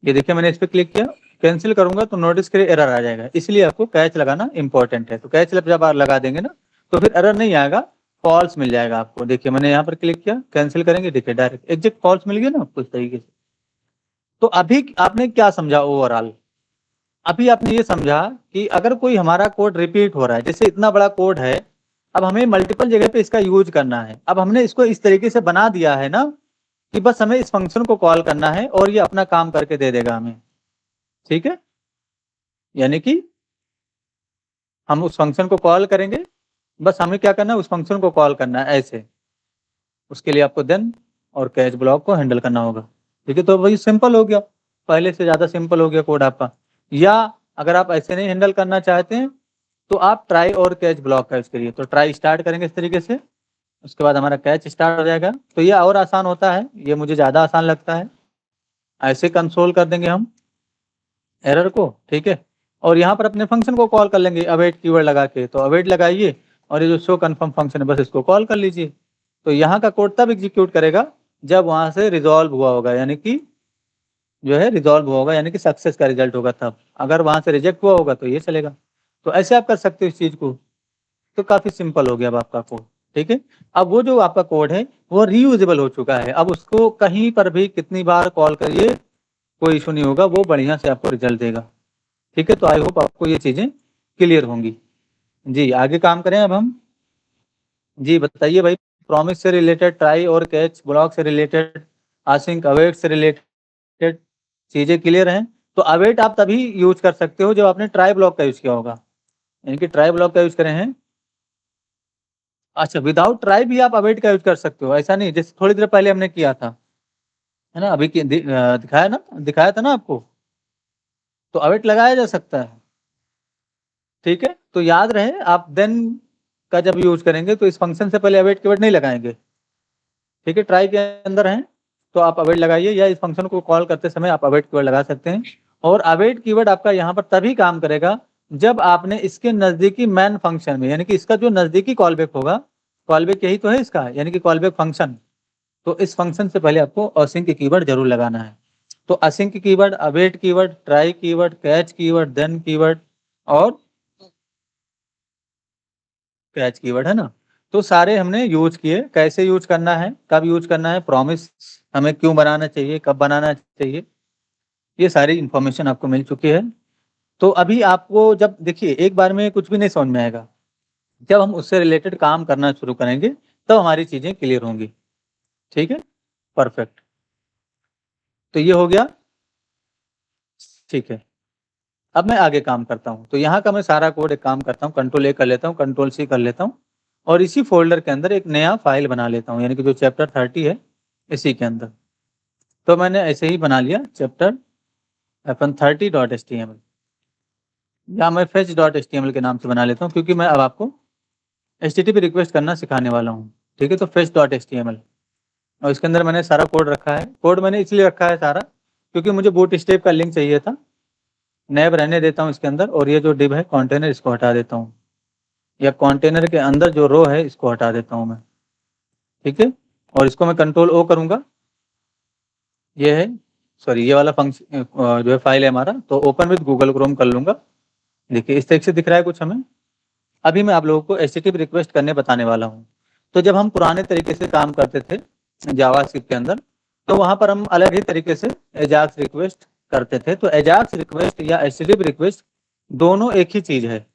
[SPEAKER 1] ये देखिए मैंने इस पर क्लिक किया, कैंसिल करूंगा तो नोटिस करिए एरर आ जाएगा। इसलिए आपको कैच लगाना इंपॉर्टेंट है। तो कैच जब आप लगा देंगे ना तो फिर एरर नहीं आएगा, फॉल्स मिल जाएगा आपको। देखिए मैंने यहाँ पर क्लिक किया, कैंसिल करेंगे, देखिए डायरेक्ट एग्जैक्ट फॉल्स मिल गया ना आपको इस तरीके से। तो अभी आपने क्या समझा ओवरऑल? अभी आपने ये समझा कि अगर कोई हमारा कोड रिपीट हो रहा है, जैसे इतना बड़ा कोड है, अब हमें मल्टीपल जगह पे इसका यूज करना है। अब हमने इसको इस तरीके से बना दिया है ना कि बस हमें इस फंक्शन को कॉल करना है और ये अपना काम करके दे देगा हमें। ठीक है, यानी कि हम उस फंक्शन को कॉल करेंगे, बस हमें क्या करना है उस फंक्शन को कॉल करना है ऐसे। उसके लिए आपको देन और कैच ब्लॉक को हैंडल करना होगा। ठीक है, तो वही सिंपल हो गया, पहले से ज्यादा सिंपल हो गया कोड आपका। या अगर आप ऐसे नहीं हैंडल करना चाहते हैं तो आप ट्राई और कैच ब्लॉक का यूज करिए। तो ट्राई स्टार्ट करेंगे इस तरीके से, उसके बाद हमारा कैच स्टार्ट हो जाएगा। तो ये और आसान होता है, ये मुझे ज्यादा आसान लगता है। ऐसे कंसोल कर देंगे हम एरर को। ठीक है, और यहाँ पर अपने फंक्शन को कॉल कर लेंगे अवेट कीवर्ड लगा के। तो अवेट लगाइए, और ये जो शो कन्फर्म फंक्शन है बस इसको कॉल कर लीजिए। तो यहाँ का कोड तब एग्जीक्यूट करेगा जब वहां से रिजॉल्व हुआ होगा, यानी कि जो है रिजॉल्व हुआ होगा, यानी कि सक्सेस का रिजल्ट होगा तब। अगर वहां से रिजेक्ट हुआ होगा तो ये चलेगा। तो ऐसे आप कर सकते हो इस चीज को। तो काफी सिंपल हो गया अब आपका कोड। ठीक है, अब वो जो आपका कोड है वो रीयूजेबल हो चुका है। अब उसको कहीं पर भी कितनी बार कॉल करिए कोई इशू नहीं होगा, वो बढ़िया से आपको रिजल्ट देगा। ठीक है, तो आई होप आपको ये चीजें क्लियर होंगी। जी आगे काम करें अब हम। जी बताइए भाई, प्रॉमिस से रिलेटेड, ट्राई और कैच ब्लॉक से रिलेटेड, आसिंक अवेट से रिलेटेड चीजें क्लियर हैं? तो अवेट आप तभी यूज कर सकते हो जब आपने ट्राई ब्लॉक का यूज किया होगा, यानी कि ट्राई ब्लॉक का यूज करें हैं। अच्छा, विदाउट ट्राई भी आप अवेट का यूज कर सकते हो, ऐसा नहीं, जैसे थोड़ी देर पहले हमने किया था, है ना, अभी दिखाया ना, दिखाया था ना आपको। तो अवेट लगाया जा सकता है। ठीक है, तो याद रहे आप देन का जब यूज करेंगे तो इस फंक्शन से पहले अवेट कीवर्ड नहीं लगाएंगे। ठीक है, ट्राई के अंदर हैं तो आप अवेट लगाइए, या इस फंक्शन को कॉल करते समय आप अवेट कीवर्ड लगा सकते हैं। और अवेट कीवर्ड आपका यहाँ पर तभी काम करेगा जब आपने इसके नजदीकी मैन फंक्शन में, यानी कि इसका जो नजदीकी कॉल बैक होगा, कॉल बैक यही तो है इसका, यानी कि कॉल बैक फंक्शन, तो इस फंक्शन से पहले आपको असिंक कीवर्ड जरूर लगाना है। तो async keyword, await keyword, try keyword, catch keyword, then keyword और कैच कीवर्ड, है ना। तो सारे हमने यूज किए, कैसे यूज करना है, कब यूज करना है, प्रॉमिस हमें क्यों बनाना चाहिए, कब बनाना चाहिए, ये सारी इन्फॉर्मेशन आपको मिल चुकी है। तो अभी आपको जब देखिए एक बार में कुछ भी नहीं समझ में आएगा, जब हम उससे रिलेटेड काम करना शुरू करेंगे तब हमारी चीजें क्लियर होंगी। ठीक है, परफेक्ट। तो ये हो गया, ठीक है। अब मैं आगे काम करता हूँ। तो यहाँ का मैं सारा कोड एक काम करता हूँ, कंट्रोल A कर लेता हूँ, कंट्रोल C कर लेता हूँ और इसी फोल्डर के अंदर एक नया फाइल बना लेता हूँ, यानी कि जो चैप्टर 30 है इसी के अंदर। तो मैंने ऐसे ही बना लिया चैप्टर अपन 30.html, या मैं fetch.html के नाम से बना लेता हूँ, क्योंकि मैं अब आपको HTTP रिक्वेस्ट करना सिखाने वाला हूँ। ठीक है, तो fetch.html, और इसके अंदर मैंने सारा कोड रखा है। कोड मैंने इसलिए रखा है सारा, क्योंकि मुझे बूटस्ट्रैप का लिंक चाहिए था। नैब रहने देता हूँ इसके अंदर, और ये जो डिव है कंटेनर, इसको हटा देता हूँ, या कंटेनर के अंदर जो रो है इसको हटा देता हूँ मैं। ठीक है, और इसको मैं कंट्रोल O करूँगा, ये है, सॉरी, ये वाला फंक्शन जो है फाइल है हमारा, तो ओपन विद गूगल क्रोम कर लूँगा। देखिए इस तरीके से दिख रहा है कुछ हमें। अभी मैं आप लोगों को HTTP रिक्वेस्ट करने बताने वाला हूँ। तो जब हम पुराने तरीके से काम करते थे जावास्क्रिप्ट के अंदर, तो वहाँ पर हम अलग ही तरीके से एजाक्स रिक्वेस्ट करते थे। तो एजाक्स रिक्वेस्ट या HTTP रिक्वेस्ट दोनों एक ही चीज़ है।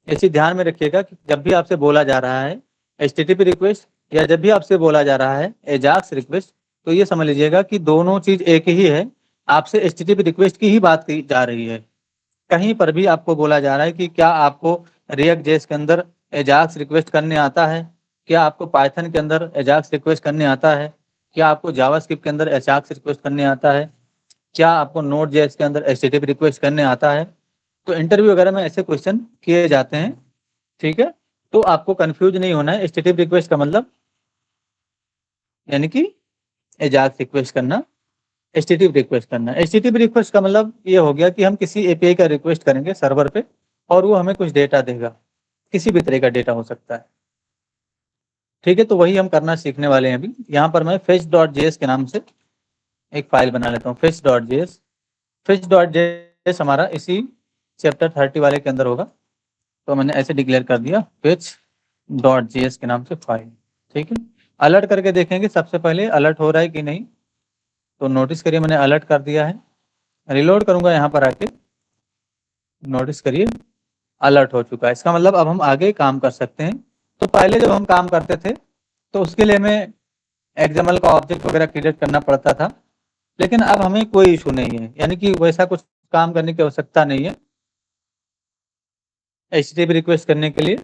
[SPEAKER 1] ये चीज़ ध्यान में रखिएगा कि जब भी आपसे बोला जा रहा है HTTP रिक्वेस्ट, या जब भी आपसे बोला जा रहा है एजाक्स रिक्वेस्ट, तो ये समझ लीजिएगा कि दोनों चीज़ एक ही है। आपसे HTTP रिक्वेस्ट की ही बात की जा रही है। कहीं पर भी आपको बोला जा रहा है कि क्या आपको रिएक्ट जेएस के अंदर एजाक्स रिक्वेस्ट करने आता है, क्या आपको पाइथन के अंदर एजाक्स रिक्वेस्ट करने आता है, क्या आपको जावास्क्रिप्ट के अंदर एजाक्स रिक्वेस्ट करने आता है, क्या आपको नोड जेएस के अंदर एचटीटीपी रिक्वेस्ट करने आता है। तो इंटरव्यू वगैरह में ऐसे क्वेश्चन किए जाते हैं। ठीक है, तो आपको कंफ्यूज नहीं होना है। एचटीटीपी रिक्वेस्ट का मतलब यानी कि एजाक्स रिक्वेस्ट करना, HTTP रिक्वेस्ट करना। HTTP रिक्वेस्ट का मतलब ये हो गया कि हम किसी API का रिक्वेस्ट करेंगे सर्वर पे, और वो हमें कुछ डेटा देगा, किसी भी तरह का डेटा हो सकता है। ठीक है, तो वही हम करना सीखने वाले हैं अभी। यहाँ पर मैं fetch.js के नाम से एक फाइल बना लेता हूँ, fetch.js। fetch.js हमारा इसी चैप्टर 30 वाले के अंदर होगा। तो मैंने ऐसे डिक्लेयर कर दिया fetch.js के नाम से फाइल। ठीक है, अलर्ट करके देखेंगे सबसे पहले अलर्ट हो रहा है कि नहीं। तो नोटिस करिए मैंने अलर्ट कर दिया है। रिलोड करूंगा यहाँ पर आके, नोटिस करिए अलर्ट हो चुका है। इसका मतलब अब हम आगे काम कर सकते हैं। तो पहले जब हम काम करते थे तो उसके लिए हमें एक्सएमएल का ऑब्जेक्ट वगैरह क्रिएट करना पड़ता था, लेकिन अब हमें कोई इशू नहीं है, यानी कि वैसा कुछ काम करने की आवश्यकता नहीं है। HTTP रिक्वेस्ट करने के लिए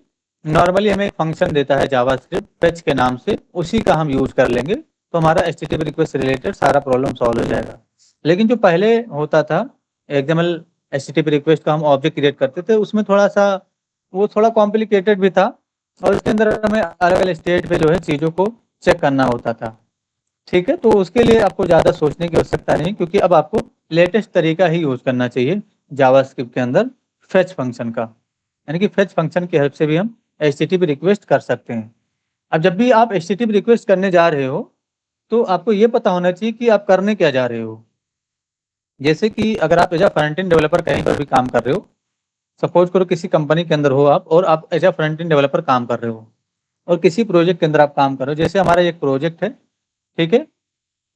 [SPEAKER 1] नॉर्मली हमें एक फंक्शन देता है जावास्क्रिप्ट फेच के नाम से, उसी का हम यूज कर लेंगे, तो हमारा HTTP रिक्वेस्ट से रिलेटेड सारा प्रॉब्लम सॉल्व हो जाएगा। लेकिन जो पहले होता था XML HTTP रिक्वेस्ट का हम ऑब्जेक्ट क्रिएट करते थे, उसमें थोड़ा सा वो थोड़ा कॉम्प्लिकेटेड भी था, और उसके अंदर हमें अलग अलग स्टेट पे जो है चीज़ों को चेक करना होता था। ठीक है, तो उसके लिए आपको ज़्यादा सोचने की आवश्यकता नहीं, क्योंकि अब आपको लेटेस्ट तरीका ही यूज करना चाहिए जावास्क्रिप्ट के अंदर, फेच फंक्शन का। यानी कि फेच फंक्शन की हेल्प से भी हम HTTP रिक्वेस्ट कर सकते हैं। अब जब भी आप HTTP रिक्वेस्ट करने जा रहे हो, तो आपको ये पता होना चाहिए कि आप करने क्या जा रहे हो। जैसे कि अगर आप as a front end developer कहीं पर भी काम कर रहे हो, सपोज करो किसी कंपनी के अंदर हो आप, और आप as a front end developer काम कर रहे हो, और किसी प्रोजेक्ट के अंदर आप काम कर रहे हो, जैसे हमारा एक प्रोजेक्ट है। ठीक है,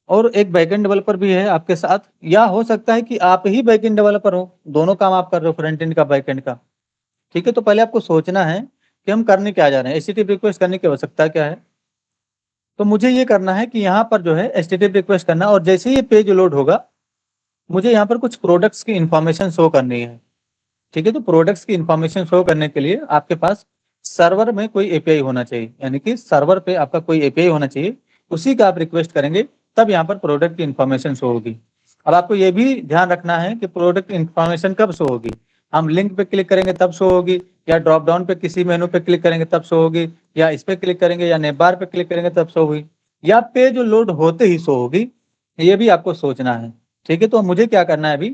[SPEAKER 1] और एक बैकएंड डेवलपर भी है आपके साथ, या हो सकता है कि आप ही बैकएंड डेवलपर हो, दोनों काम आप कर रहे हो, फ्रंट एंड का बैकएंड का। ठीक है, तो पहले आपको सोचना है कि हम करने क्या जा रहे हैं, HTTP रिक्वेस्ट करने की आवश्यकता क्या है। तो मुझे ये करना है कि यहाँ पर जो है HTTP रिक्वेस्ट करना, और जैसे ही ये पेज लोड होगा मुझे यहाँ पर कुछ प्रोडक्ट्स की इंफॉर्मेशन शो करनी है। ठीक है, तो प्रोडक्ट्स की इंफॉर्मेशन शो करने के लिए आपके पास सर्वर में कोई एपीआई होना चाहिए, यानी कि सर्वर पे आपका कोई एपीआई होना चाहिए, उसी का आप रिक्वेस्ट करेंगे तब यहाँ पर प्रोडक्ट की इंफॉर्मेशन शो होगी। अब आपको ये भी ध्यान रखना है कि प्रोडक्ट इंफॉर्मेशन कब शो होगी, हम लिंक पे क्लिक करेंगे तब शो होगी, या ड्रॉप डाउन पे किसी मेनू पे क्लिक करेंगे तब शो होगी, या इस पे क्लिक करेंगे या नेम बार पे क्लिक करेंगे तब शो होगी, या पेज लोड होते ही शो होगी, ये भी आपको सोचना है। ठीक है, तो मुझे क्या करना है अभी,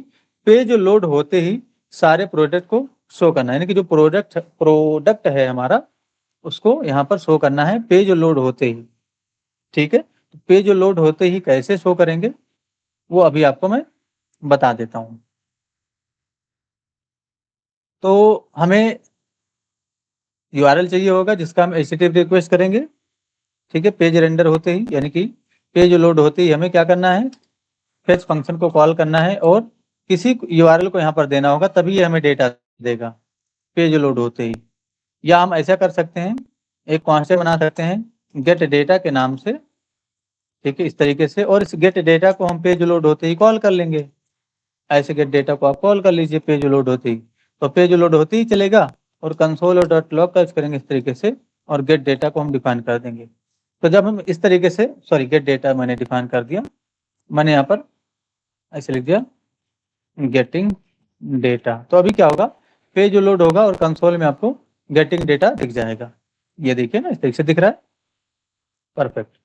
[SPEAKER 1] पेज लोड होते ही सारे प्रोडक्ट को शो करना है, यानी कि जो प्रोडक्ट है हमारा उसको यहाँ पर शो करना है पेज लोड होते ही। ठीक है, तो पेज लोड होते ही कैसे शो करेंगे वो अभी आपको मैं बता देता हूँ। तो हमें यूआरएल चाहिए होगा जिसका हम एचटीटीपी रिक्वेस्ट करेंगे, ठीक है। पेज रेंडर होते ही यानी कि पेज लोड होते ही हमें क्या करना है, फेच फंक्शन को कॉल करना है और किसी यूआरएल को यहाँ पर देना होगा, तभी ये हमें डेटा देगा पेज लोड होते ही। या हम ऐसा कर सकते हैं, एक कॉन्स्टेंट बना सकते हैं गेट डेटा के नाम से, ठीक है, इस तरीके से, और इस गेट डेटा को हम पेज लोड होते ही कॉल कर लेंगे। ऐसे गेट डेटा को आप कॉल कर लीजिए पेज लोड होते ही, तो पेज लोड होते ही चलेगा और कंसोल और डॉट लॉग का यूज करेंगे इस तरीके से, और गेट डेटा को हम डिफाइन कर देंगे। तो जब हम इस तरीके से, सॉरी गेट डेटा मैंने डिफाइन कर दिया, मैंने यहाँ पर ऐसे लिख दिया गेटिंग डेटा, तो अभी क्या होगा, पेज लोड होगा और कंसोल में आपको गेटिंग डेटा दिख जाएगा। ये देखिए ना, इस तरीके से दिख रहा है, परफेक्ट।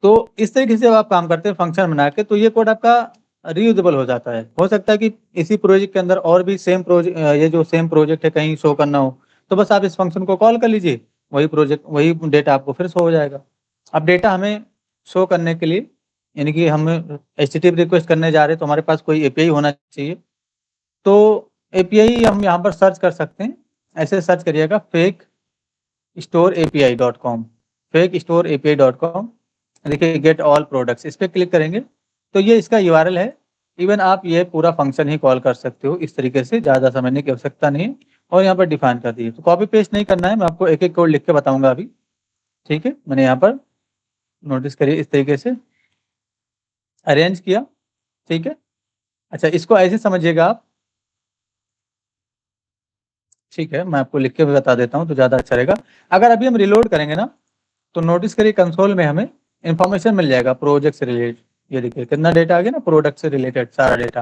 [SPEAKER 1] तो इस तरीके से जब आप काम करते हैं फंक्शन बना के, तो ये कोड आपका रीयूजेबल हो जाता है। हो सकता है कि इसी प्रोजेक्ट के अंदर और भी सेम प्रोजेक्ट, ये जो सेम प्रोजेक्ट है कहीं शो करना हो, तो बस आप इस फंक्शन को कॉल कर लीजिए, वही प्रोजेक्ट वही डेटा आपको फिर शो हो जाएगा। अब डेटा हमें शो करने के लिए, यानी कि हम एचटीटीपी रिक्वेस्ट करने जा रहे हैं, तो हमारे पास कोई एपीआई होना चाहिए। तो एपीआई हम यहाँ पर सर्च कर सकते हैं, ऐसे सर्च करिएगा fake store API dot com, fake store API dot com, देखिए गेट ऑल प्रोडक्ट्स, इस पर क्लिक करेंगे तो ये इसका यूआरएल है। इवन आप ये पूरा फंक्शन ही कॉल कर सकते हो इस तरीके से, ज़्यादा समझने की आवश्यकता नहीं है, और यहाँ पर डिफाइन कर दीजिए। तो कॉपी पेस्ट नहीं करना है, मैं आपको एक एक कोड लिख के बताऊंगा अभी, ठीक है। मैंने यहाँ पर नोटिस करिए इस तरीके से अरेंज किया, ठीक है। अच्छा, इसको ऐसे समझिएगा आप, ठीक है, मैं आपको लिख के भी बता देता हूँ तो ज़्यादा अच्छा रहेगा। अगर अभी हम रिलोड करेंगे ना, तो नोटिस करिए कंसोल में हमें इंफॉर्मेशन मिल जाएगा प्रोजेक्ट से रिलेटेड। ये देखिए कितना डेटा आ गया ना, प्रोडक्ट से रिलेटेड सारा डेटा,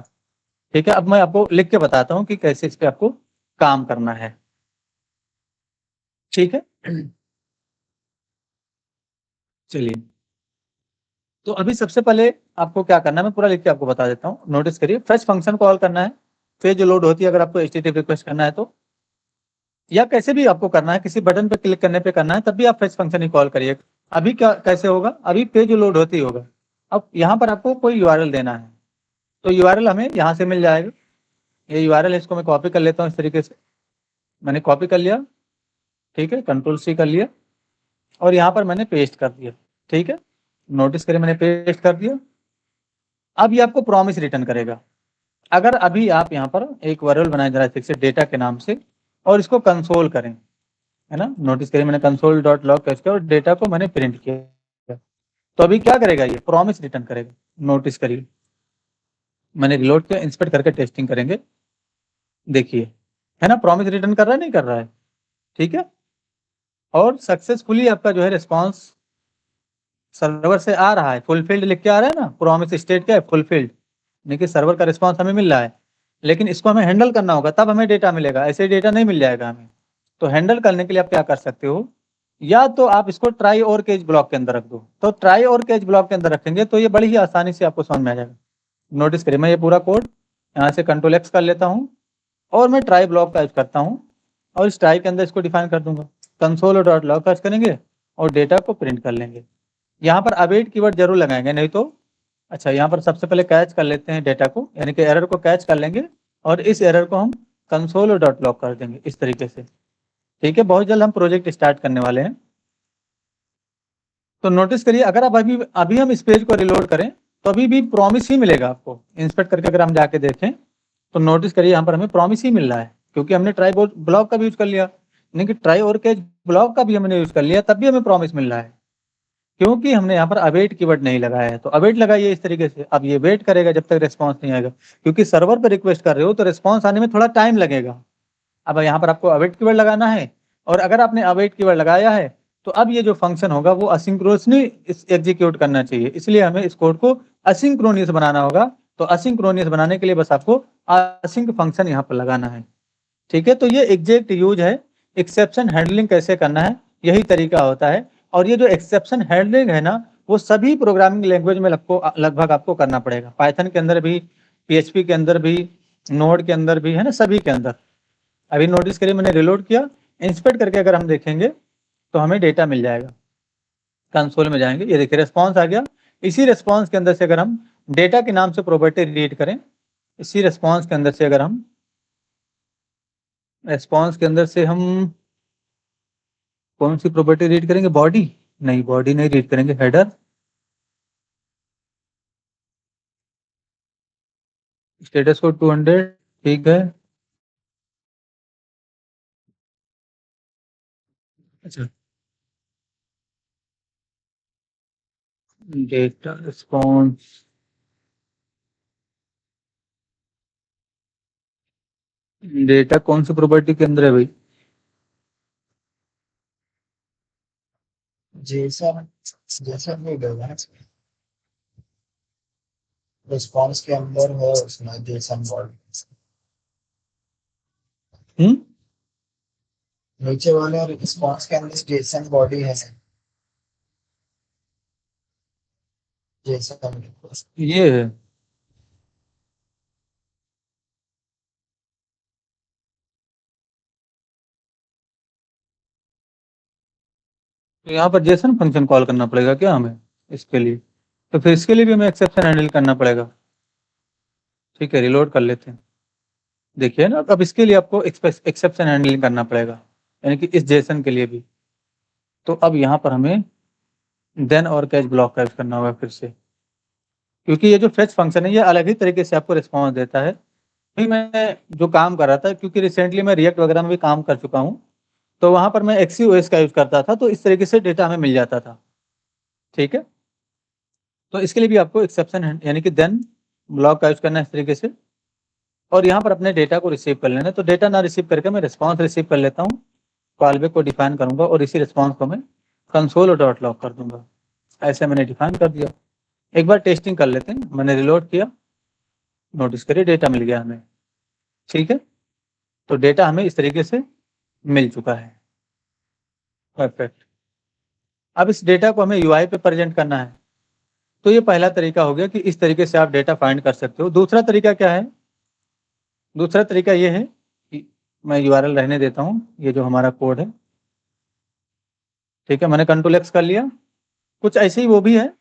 [SPEAKER 1] ठीक है। अब मैं आपको लिख के बताता हूँ कि कैसे इस पे आपको काम करना है, ठीक है। चलिए, तो अभी सबसे पहले आपको क्या करना है, मैं पूरा लिख के आपको बता देता हूँ। नोटिस करिए, फेच फंक्शन कॉल करना है, पेज लोड होती है अगर आपको एचटीटीपी रिक्वेस्ट करना है तो, या कैसे भी आपको करना है, किसी बटन पे क्लिक करने पे करना है, तब भी आप फेच फंक्शन ही कॉल करिए। अभी क्या कैसे होगा, अभी पेज लोड होती ही होगा। अब यहाँ पर आपको कोई यूआरएल देना है, तो यूआरएल हमें यहाँ से मिल जाएगा। ये यूआरएल है, इसको मैं कॉपी कर लेता हूँ इस तरीके से, मैंने कॉपी कर लिया, ठीक है, कंट्रोल सी कर लिया, और यहाँ पर मैंने पेस्ट कर दिया, ठीक है। नोटिस करिए मैंने पेस्ट कर दिया। अब ये आपको प्रॉमिस रिटर्न करेगा। अगर अभी आप यहाँ पर एक वेरिएबल बनाए जरा ठीक से डेटा के नाम से, और इसको कंसोल करें, है ना, नोटिस करिए मैंने कंसोल डॉट लॉग करके और डेटा को मैंने प्रिंट किया, तो अभी क्या करेगा, ये प्रॉमिस रिटर्न करेगा। नोटिस करिए मैंने रिलोड किया, इंस्पेक्ट करके टेस्टिंग करेंगे, देखिए, है ना, प्रॉमिस रिटर्न कर रहा है नहीं कर रहा है, ठीक है। और सक्सेसफुली आपका जो है रिस्पॉन्स सर्वर से आ रहा है, फुलफिल्ड लिख के आ रहा है ना, प्रॉमिस स्टेट क्या है, फुलफिल्ड, यानी कि सर्वर का रिस्पॉन्स हमें मिल रहा है। लेकिन इसको हमें हैंडल करना होगा, तब हमें डेटा मिलेगा, ऐसे डेटा नहीं मिल जाएगा हमें। तो हैंडल करने के लिए आप क्या कर सकते हो, या तो आप इसको ट्राई और केज ब्लॉक के अंदर रख दो। तो ट्राई और केज ब्लॉक के अंदर रखेंगे तो ये बड़ी ही आसानी से आपको समझ में आ जाएगा। नोटिस करिए मैं ये पूरा कोड यहाँ से कंट्रोल एक्स कर लेता हूँ, और मैं ट्राई ब्लॉक का यूज करता हूँ, और इस ट्राई के अंदर इसको डिफाइन कर दूंगा, कंसोल और डॉट लॉग सर्च करेंगे और डेटा को प्रिंट कर लेंगे। यहाँ पर अवेट कीवर्ड जरूर लगाएंगे, नहीं तो, अच्छा यहाँ पर सबसे पहले कैच कर लेते हैं डेटा को, यानी कि एरर को कैच कर लेंगे, और इस एरर को हम कंसोल और डॉट लॉग कर देंगे इस तरीके से, ठीक है। बहुत जल्द हम प्रोजेक्ट स्टार्ट करने वाले हैं। तो नोटिस करिए अगर आप अभी अभी हम इस पेज को रिलोड करें, तो अभी भी प्रॉमिस ही मिलेगा आपको। इंस्पेक्ट करके अगर हम जाके देखें, तो नोटिस करिए यहाँ पर हमें प्रॉमिस ही मिल रहा है, क्योंकि हमने ट्राई ब्लॉक का भी यूज कर लिया, यानी कि ट्राई और कैच ब्लॉक का भी हमने यूज कर लिया, तब भी हमें प्रॉमिस मिल रहा है, क्योंकि हमने यहाँ पर अवेट कीवर्ड नहीं लगाया है। तो अवेट लगाइए इस तरीके से, अब ये वेट करेगा जब तक रिस्पॉन्स नहीं आएगा, क्योंकि सर्वर पर रिक्वेस्ट कर रहे हो तो रिस्पॉन्स आने में थोड़ा टाइम लगेगा। अब यहाँ पर आपको अवेट कीवर्ड लगाना है, और अगर आपने अवेट कीवर्ड लगाया है, तो अब ये जो फंक्शन होगा वो असिंक्रोनसली एग्जीक्यूट करना चाहिए, इसलिए हमें इस कोड को असिंक्रोनियस बनाना होगा। तो असिंक्रोनियस बनाने के लिए बस आपको असिंक फंक्शन यहाँ पर लगाना है, ठीक है। तो ये एग्जैक्ट यूज है, एक्सेप्शन हैंडलिंग कैसे करना है, यही तरीका होता है। और ये जो एक्सेप्शन हैंडलिंग है ना, वो सभी प्रोग्रामिंग लैंग्वेज में लगभग आपको करना पड़ेगा, पाइथन के अंदर भी, पीएचपी के अंदर भी, नोड के अंदर भी, है ना, सभी के अंदर। अभी नोटिस करिए मैंने रिलोड किया, इंस्पेक्ट करके अगर हम देखेंगे तो हमें डेटा मिल जाएगा। कंसोल में जाएंगे, ये देखिए रिस्पॉन्स आ गया। इसी रिस्पॉन्स के अंदर से अगर हम डेटा के नाम से प्रॉपर्टी रीड करें, इसी रिस्पॉन्स के अंदर से अगर हम रिस्पॉन्स के अंदर से हम कौन सी प्रॉपर्टी रीड करेंगे? बॉडी नहीं, बॉडी नहीं रीड करेंगे, हेडर, स्टेटस कोड 200, ठीक है। अच्छा, डेटा रिस्पॉन्स, डेटा कौन सी प्रॉपर्टी के अंदर है भाई?
[SPEAKER 2] जेसन, जेसन नहीं होगा, रिस्पॉन्स के अंदर है उसमें जेसन बॉडी। नीचे वाले रिस्पॉन्स के अंदर जेसन बॉडी है, जेसन।
[SPEAKER 1] ये है। तो यहाँ पर जेसन फंक्शन कॉल करना पड़ेगा क्या हमें इसके लिए? तो फिर इसके लिए भी हमें एक्सेप्शन हैंडल करना पड़ेगा। ठीक है, रिलोड कर लेते हैं। देखिए ना, अब इसके लिए आपको एक्सेप्शन हैंडलिंग करना पड़ेगा, यानी कि इस जेसन के लिए भी। तो अब यहाँ पर हमें देन और कैच ब्लॉक का यूज करना होगा फिर से, क्योंकि ये जो फेच फंक्शन है ये अलग ही तरीके से आपको रिस्पॉन्स देता है। फिर मैं जो काम कर रहा था, क्योंकि रिसेंटली मैं रिएक्ट वगैरह में भी काम कर चुका हूँ, तो वहां पर मैं XCOS का यूज करता था, तो इस तरीके से डेटा हमें मिल जाता था। ठीक है, तो इसके लिए भी आपको एक्सेप्शन यानी कि देन ब्लॉक का यूज करना है इस तरीके से। और यहाँ पर अपने डेटा को रिसीव कर लेना, तो डेटा ना रिसीव करके मैं रिस्पॉन्स रिसीव कर लेता हूँ, कॉलबैक को डिफाइन करूंगा और इसी रिस्पॉन्स को मैं कंसोल और डॉट लॉग कर दूंगा। ऐसे मैंने डिफाइन कर दिया। एक बार टेस्टिंग कर लेते हैं। मैंने रिलोड किया, नोटिस करिए डेटा मिल गया हमें। ठीक है, तो डेटा हमें इस तरीके से मिल चुका है। परफेक्ट। अब इस डेटा को हमें UI पे प्रेजेंट करना है। तो ये पहला तरीका हो गया कि इस तरीके से आप डेटा फाइंड कर सकते हो। दूसरा तरीका क्या है? दूसरा तरीका ये है कि मैं URL रहने देता हूँ, ये जो हमारा कोड है। ठीक है, मैंने Ctrl+X कर लिया। कुछ ऐसे ही वो भी है,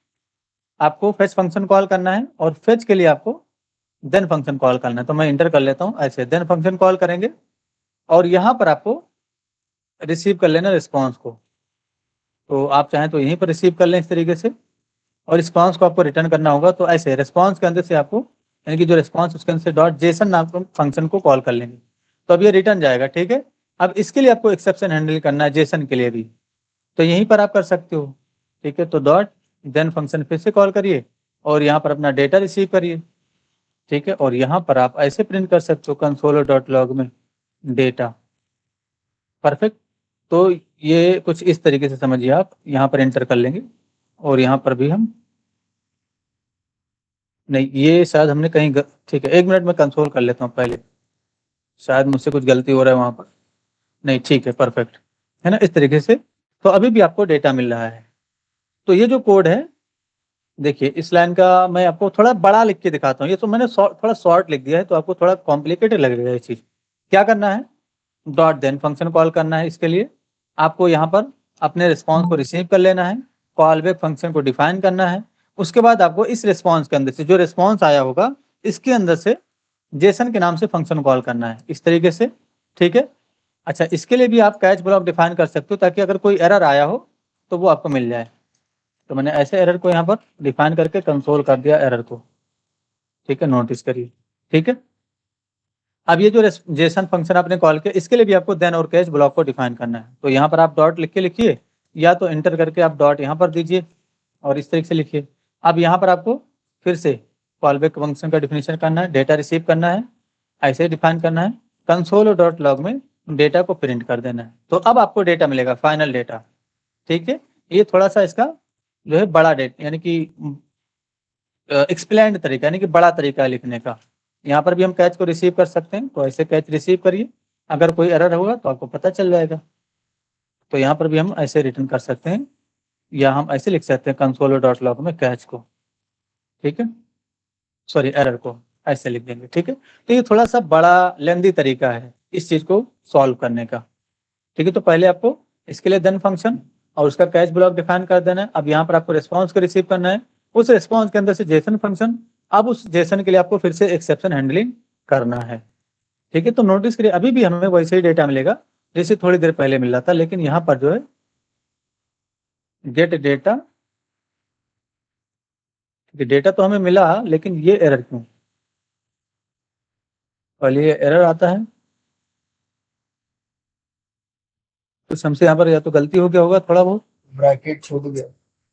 [SPEAKER 1] आपको फेच फंक्शन कॉल करना है और फेच के लिए आपको देन फंक्शन कॉल करना है। तो मैं इंटर कर लेता हूँ, ऐसे देन फंक्शन कॉल करेंगे और यहाँ पर आपको रिसीव कर लेना रिस्पॉन्स को। तो आप चाहें तो यहीं पर रिसीव कर लें इस तरीके से, और रिस्पॉन्स को आपको रिटर्न करना होगा। तो ऐसे रिस्पॉन्स के अंदर से आपको, यानी कि जो रिस्पॉन्स उसके अंदर से डॉट जेसन नाम के फंक्शन को कॉल कर लेंगे, तो अब ये रिटर्न जाएगा। ठीक है, अब इसके लिए आपको एक्सेप्शन हैंडल करना है जेसन के लिए भी, तो यहीं पर आप कर सकते हो। ठीक है, तो डॉट देन फंक्शन फिर से कॉल करिए और यहाँ पर अपना डेटा रिसीव करिए। ठीक है, और यहाँ पर आप ऐसे प्रिंट कर सकते हो कंसोल डॉट लॉग में डेटा। परफेक्ट। तो ये कुछ इस तरीके से समझिए, आप यहाँ पर एंटर कर लेंगे और यहाँ पर भी हम नहीं, ये शायद हमने कहीं ठीक है, 1 मिनट में कंसोल कर लेता हूँ पहले, शायद मुझसे कुछ गलती हो रहा है वहाँ पर। नहीं, ठीक है, परफेक्ट है ना, इस तरीके से। तो अभी भी आपको डेटा मिल रहा है। तो ये जो कोड है, देखिए इस लाइन का मैं आपको थोड़ा बड़ा लिख के दिखाता हूँ। ये तो मैंने थोड़ा शॉर्ट लिख दिया है, तो आपको थोड़ा कॉम्प्लिकेटेड लगेगा ये चीज। क्या करना है? डॉट देन फंक्शन कॉल करना है। इसके लिए आपको यहाँ पर अपने रिस्पॉन्स को रिसीव कर लेना है, कॉल बैक फंक्शन को डिफाइन करना है। उसके बाद आपको इस रिस्पॉन्स के अंदर से जो रिस्पॉन्स आया होगा, इसके अंदर से जेसन के नाम से फंक्शन कॉल करना है इस तरीके से। ठीक है, अच्छा, इसके लिए भी आप कैच ब्लॉक डिफाइन कर सकते हो, ताकि अगर कोई एरर आया हो तो वो आपको मिल जाए। तो मैंने ऐसे एरर को यहाँ पर डिफाइन करके कंसोल कर दिया एरर को। ठीक है, नोटिस करिए। ठीक है, अब ये जो जेसन फंक्शन आपने कॉल किया, इसके लिए भी आपको देन और कैच ब्लॉक को डिफाइन करना है। तो यहाँ पर आप डॉट लिख के लिखिए, या तो एंटर करके आप डॉट यहाँ पर दीजिए और इस तरीके से लिखिए। अब यहाँ पर आपको फिर से कॉल बैक फंक्शन का डिफिनेशन करना है, डेटा रिसीव करना है, ऐसे डिफाइन करना है, कंसोल और डॉट लॉग में डेटा को प्रिंट कर देना है। तो अब आपको डेटा मिलेगा, फाइनल डेटा। ठीक है, ये थोड़ा सा इसका जो है बड़ा डेटा, यानी कि एक्सप्लेंड तरीका, यानी कि बड़ा तरीका है लिखने का। यहाँ पर भी हम कैच को रिसीव कर सकते हैं, तो ऐसे कैच रिसीव करिए, अगर कोई एरर होगा तो आपको पता चल जाएगा। तो यहाँ पर भी हम ऐसे रिटर्न कर सकते हैं, या हम ऐसे लिख सकते हैं कंसोल डॉट लॉग में कैच को। ठीक है, सॉरी, एरर को ऐसे लिख देंगे। ठीक है, तो ये थोड़ा सा बड़ा लेंदी तरीका है इस चीज को सॉल्व करने का। ठीक है, तो पहले आपको इसके लिए देन फंक्शन और उसका कैच ब्लॉक डिफाइन कर देना है। अब यहाँ पर आपको रिस्पॉन्स को रिसीव करना है, उस रिस्पॉन्स के अंदर से जेसन फंक्शन। अब उस जेसन के लिए आपको फिर से एक्सेप्शन हैंडलिंग करना है। ठीक है, तो नोटिस करिए अभी भी हमें वैसे ही डेटा मिलेगा जैसे थोड़ी देर पहले मिल रहा था, लेकिन यहाँ पर जो है गेट डेटा, डेटा तो हमें मिला, लेकिन ये एरर क्यों? पहले ये एरर आता है, कुछ हमसे यहाँ पर या तो गलती हो गया होगा थोड़ा बहुत
[SPEAKER 2] ब्रैकेट छूट गया,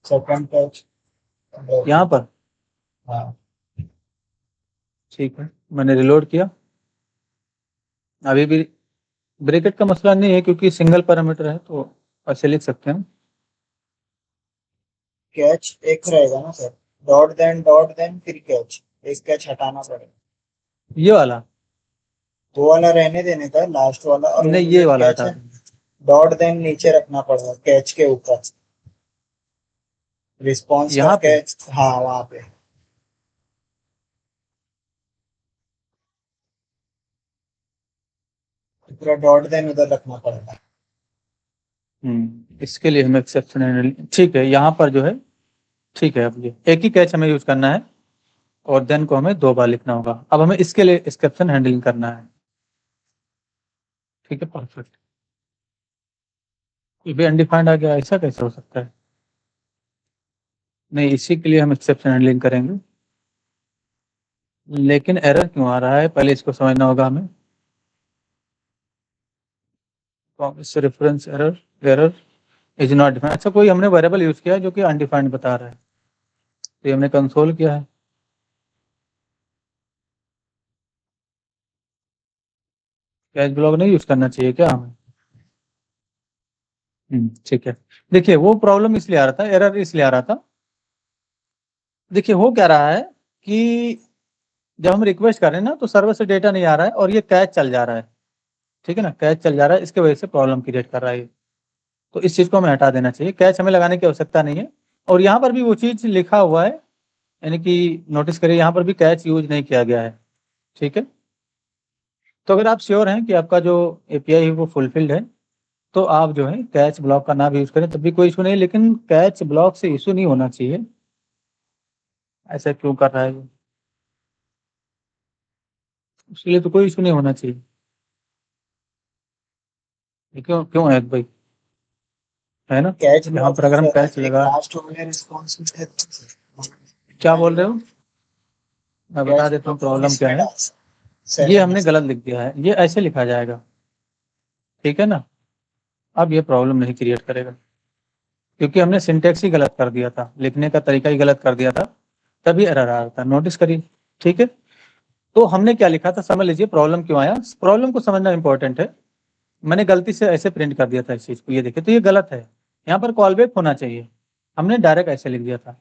[SPEAKER 2] सेकंड कैच
[SPEAKER 1] यहाँ पर।
[SPEAKER 2] हाँ
[SPEAKER 1] ठीक है, मैंने रिलोड किया, अभी भी ब्रैकेट का मसला नहीं है क्योंकि सिंगल पैरामीटर है, तो ऐसे लिख सकते हैं।
[SPEAKER 2] कैच एक रहेगा ना सर, डॉट देन फिर कैच, एक कैच हटाना पड़ेगा।
[SPEAKER 1] ये वाला
[SPEAKER 2] दो वाला रहने देने का, लास्ट वाला, और
[SPEAKER 1] नहीं,
[SPEAKER 2] वो
[SPEAKER 1] ये
[SPEAKER 2] जो
[SPEAKER 1] वाला
[SPEAKER 2] कैच
[SPEAKER 1] हटा
[SPEAKER 2] है
[SPEAKER 1] देंगे।
[SPEAKER 2] डॉट देन नीचे रखना पड़ेगा कैच के ऊपर, रिस्पॉन्स का
[SPEAKER 1] यहाँ पे
[SPEAKER 2] कैच, हाँ वहां पे पूरा डॉट देन उधर रखना पड़ेगा।
[SPEAKER 1] इसके लिए हमें एक्सेप्शन हैंडलिंग, ठीक है, यहाँ पर जो है ठीक है। अब ये एक ही कैच हमें यूज करना है और देन को हमें 2 बार लिखना होगा। अब हमें इसके लिए एक्सेप्शन हैंडलिंग करना है। ठीक है, परफेक्ट। ये भी अनडिफाइंड आ गया, ऐसा कैसे हो सकता है? नहीं, इसी के लिए हम एक्सेप्शन हैंडलिंग करेंगे, लेकिन एरर क्यों आ रहा है पहले इसको समझना होगा हमें। Reference error, error is not defined. अच्छा, कोई हमने वेरिएबल यूज किया है जो कि अनडिफाइंड बता रहा है, तो ये हमने कंसोल किया है। कैच ब्लॉक नहीं यूज करना चाहिए क्या हमें? ठीक है। देखिए, वो प्रॉब्लम इसलिए आ रहा था, एरर इसलिए आ रहा था, देखिए हो क्या रहा है कि जब हम रिक्वेस्ट कर रहे हैं ना, तो सर्वर से डेटा नहीं आ रहा है और ये कैच चल जा रहा है। ठीक है ना, कैच चल जा रहा है, इसके वजह से प्रॉब्लम क्रिएट कर रहा है ये। तो इस चीज़ को हमें हटा देना चाहिए, कैच हमें लगाने की आवश्यकता नहीं है। और यहाँ पर भी वो चीज़ लिखा हुआ है, यानी कि नोटिस करिए यहाँ पर भी कैच यूज नहीं किया गया है। ठीक है, तो अगर आप श्योर हैं कि आपका जो एपीआई है वो फुलफिल्ड है, तो आप जो है कैच ब्लॉक का नाम यूज करें, तब भी कोई इशू नहीं, लेकिन कैच ब्लॉक से इशू नहीं होना चाहिए। ऐसा क्यों कर रहा है ये? उसके लिए तो कोई इशू नहीं होना चाहिए। ये क्यों क्यों है भाई? है ना,
[SPEAKER 2] कैच
[SPEAKER 1] यहाँ
[SPEAKER 2] ब्लॉक
[SPEAKER 1] पर अगर हम कैच
[SPEAKER 2] एक
[SPEAKER 1] लगा,
[SPEAKER 2] लास्ट वाले रिस्पॉन्स में है।
[SPEAKER 1] क्या बोल रहे हो? मैं बता
[SPEAKER 2] कैच
[SPEAKER 1] देता हूँ
[SPEAKER 2] ब्लॉक को
[SPEAKER 1] प्रॉब्लम क्या
[SPEAKER 2] इसमें
[SPEAKER 1] है।
[SPEAKER 2] डाल
[SPEAKER 1] ये
[SPEAKER 2] 7 में
[SPEAKER 1] हमने
[SPEAKER 2] से।
[SPEAKER 1] गलत लिख दिया है, ये ऐसे लिखा जाएगा। ठीक है ना, अब ये प्रॉब्लम नहीं क्रिएट करेगा, क्योंकि हमने सिंटेक्स ही गलत कर दिया था, लिखने का तरीका ही गलत कर दिया था, तभी एरर आ रहा था। नोटिस करिए। ठीक है, तो हमने क्या लिखा था समझ लीजिए, प्रॉब्लम क्यों आया, प्रॉब्लम को समझना इंपॉर्टेंट है। मैंने गलती से ऐसे प्रिंट कर दिया था इस चीज को, ये देखिए, तो ये गलत है। यहाँ पर कॉल बैक होना चाहिए, हमने डायरेक्ट ऐसे लिख दिया था।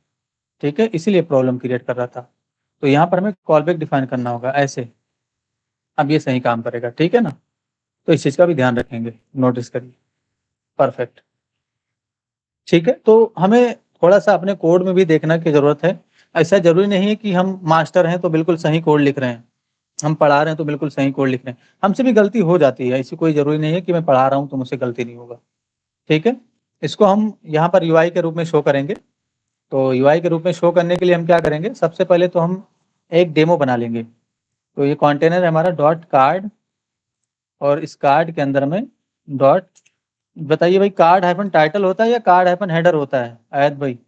[SPEAKER 1] ठीक है, इसीलिए प्रॉब्लम क्रिएट कर रहा था। तो यहाँ पर हमें कॉल बैक डिफाइन करना होगा ऐसे, अब ये सही काम करेगा। ठीक है ना, तो इस चीज का भी ध्यान रखेंगे। नोटिस करिए, परफेक्ट। ठीक है, तो हमें थोड़ा सा अपने कोड में भी देखना की जरूरत है। ऐसा जरूरी नहीं है कि हम मास्टर हैं तो बिल्कुल सही कोड लिख रहे हैं, हम पढ़ा रहे हैं तो बिल्कुल सही कोड लिख रहे हैं। हमसे भी गलती हो जाती है, ऐसी कोई जरूरी नहीं है कि मैं पढ़ा रहा हूँ तो मुझसे गलती नहीं होगा। ठीक है, इसको हम यहाँ पर यूआई के रूप में शो करेंगे। तो यूआई के रूप में शो करने के लिए हम क्या करेंगे, सबसे पहले तो हम एक डेमो बना लेंगे। तो ये कंटेनर है हमारा डॉट कार्ड, और इस कार्ड के अंदर में डॉट, बताइए भाई, कार्ड हाइफन टाइटल होता है या कार्ड हाइफन हेडर होता है आयत भाई?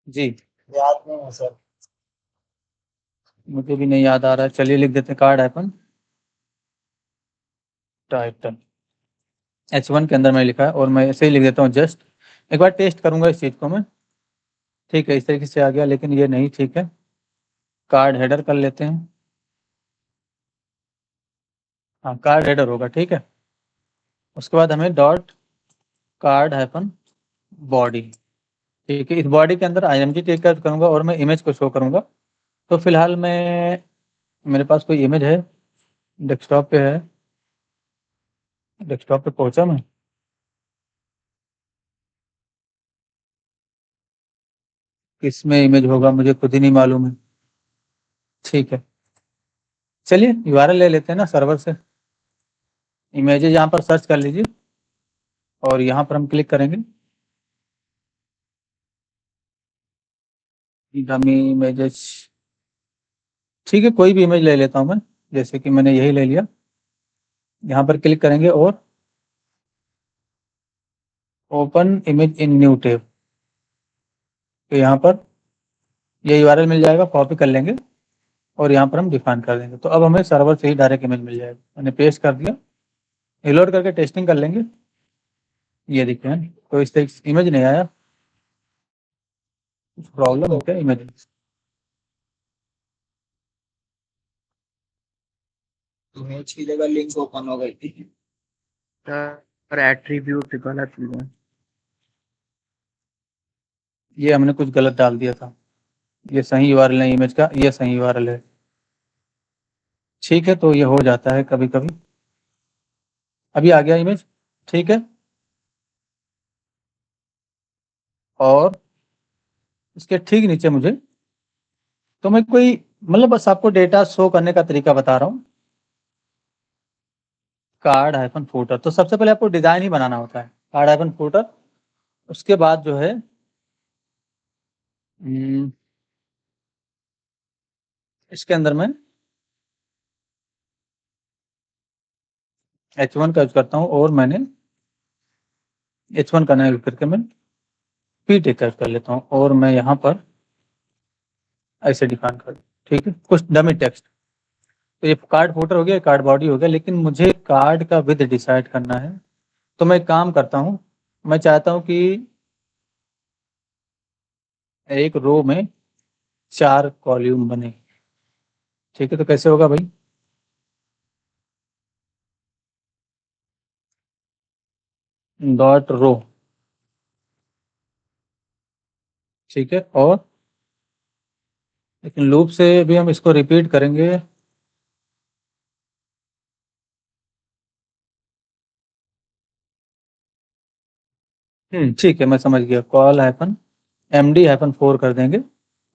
[SPEAKER 1] जी,
[SPEAKER 2] याद नहीं है सर।
[SPEAKER 1] मुझे भी नहीं याद आ रहा है, चलिए लिख देते हैं कार्ड हाइफन टाइटल। H1 के अंदर मैं लिखा है, और मैं ऐसे ही लिख देता हूँ जस्ट। एक बार टेस्ट करूंगा इस चीज़ को मैं। ठीक है, इस तरीके से आ गया, लेकिन ये नहीं ठीक है। कार्ड हेडर कर लेते हैं, हाँ कार्ड हेडर होगा। ठीक है, उसके बाद हमें डॉट कार्ड हाइफन बॉडी। ठीक है, इस बॉडी के अंदर IMG टेक कर करूंगा और मैं इमेज को शो करूंगा। तो फिलहाल मैं, मेरे पास कोई इमेज है, डेस्कटॉप पे है, डेस्कटॉप पे पहुंचा मैं। किसमें इमेज होगा मुझे खुद ही नहीं मालूम है। ठीक है, चलिए URL ले लेते हैं ना सर्वर से। इमेजेज यहाँ पर सर्च कर लीजिए और यहाँ पर हम क्लिक करेंगे, डमी इमेजेस। ठीक है, कोई भी इमेज ले लेता हूँ मैं, जैसे कि मैंने यही ले लिया। यहाँ पर क्लिक करेंगे और open image in new tab, तो यहाँ पर ये यूआरएल मिल जाएगा, कॉपी कर लेंगे और यहाँ पर हम डिफाइन कर देंगे। तो अब हमें सर्वर से ही डायरेक्ट इमेज मिल जाएगा। मैंने पेस्ट कर दिया, रिलोड करके टेस्टिंग कर लेंगे। ये देखिए तो इस तरीके इमेज नहीं आया, कुछ प्रॉब्लम है क्या इमेज?
[SPEAKER 2] इमेज की जगह लिंक ओपन हो गई थी।
[SPEAKER 1] सर एट्रीब्यूट गलत है, ये हमने कुछ गलत डाल दिया था। ये सही यूआरएल है इमेज का, ये सही यूआरएल है। ठीक है, तो ये हो जाता है कभी कभी। अभी आ गया इमेज, ठीक है। और इसके ठीक नीचे मुझे, तो मैं कोई मतलब बस आपको डेटा शो करने का तरीका बता रहा हूँ। कार्ड हाइफन फूटर, तो सबसे पहले आपको डिजाइन ही बनाना होता है, कार्ड हाइफन फूटर। उसके बाद जो है इसके अंदर मैं H1 का यूज करता हूँ, और मैंने H1 का यूज करके मैं पी टेक का यूज कर लेता हूँ, और मैं यहाँ पर ऐसे डिफाइन कर, ठीक है, कुछ डमी टेक्स्ट। तो ये कार्ड फूटर हो गया, कार्ड बॉडी हो गया, लेकिन मुझे कार्ड का विद डिसाइड करना है। तो मैं एक काम करता हूँ, मैं चाहता हूँ कि एक रो में 4 कॉलम बने। ठीक है, तो कैसे होगा भाई? डॉट रो, ठीक है। और लेकिन लूप से भी हम इसको रिपीट करेंगे। ठीक है, मैं समझ गया। कॉल हाइफन MD हाइफन 4 कर देंगे,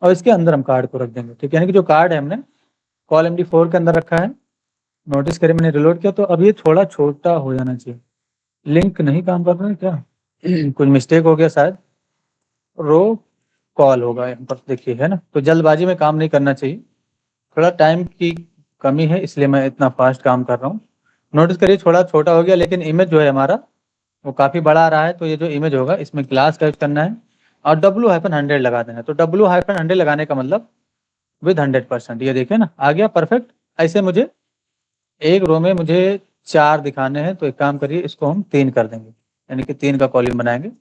[SPEAKER 1] और इसके अंदर हम कार्ड को रख देंगे। ठीक है, यानी कि जो कार्ड है हमने कॉल MD4 के अंदर रखा है। नोटिस करें मैंने रिलोड किया, तो अब ये थोड़ा छोटा हो जाना चाहिए। लिंक नहीं काम कर रहा है क्या? कुछ मिस्टेक हो गया शायद। रो कॉल होगा यहाँ पर, देखिए, है ना। तो जल्दबाजी में काम नहीं करना चाहिए, थोड़ा टाइम की कमी है, इसलिए मैं इतना फास्ट काम कर रहा हूँ। नोटिस करिए थोड़ा छोटा हो गया, लेकिन इमेज जो है हमारा वो काफ़ी बड़ा आ रहा है। तो ये जो इमेज होगा इसमें क्लास का यूज करना है, और W-100 लगा देना है। तो W-100 लगाने का मतलब विद 100%। ये देखिए ना, आ गया परफेक्ट। ऐसे मुझे एक रो में मुझे 4 दिखाने हैं, तो एक काम करिए, इसको हम 3 कर देंगे, यानी कि 3 का कॉलम बनाएंगे।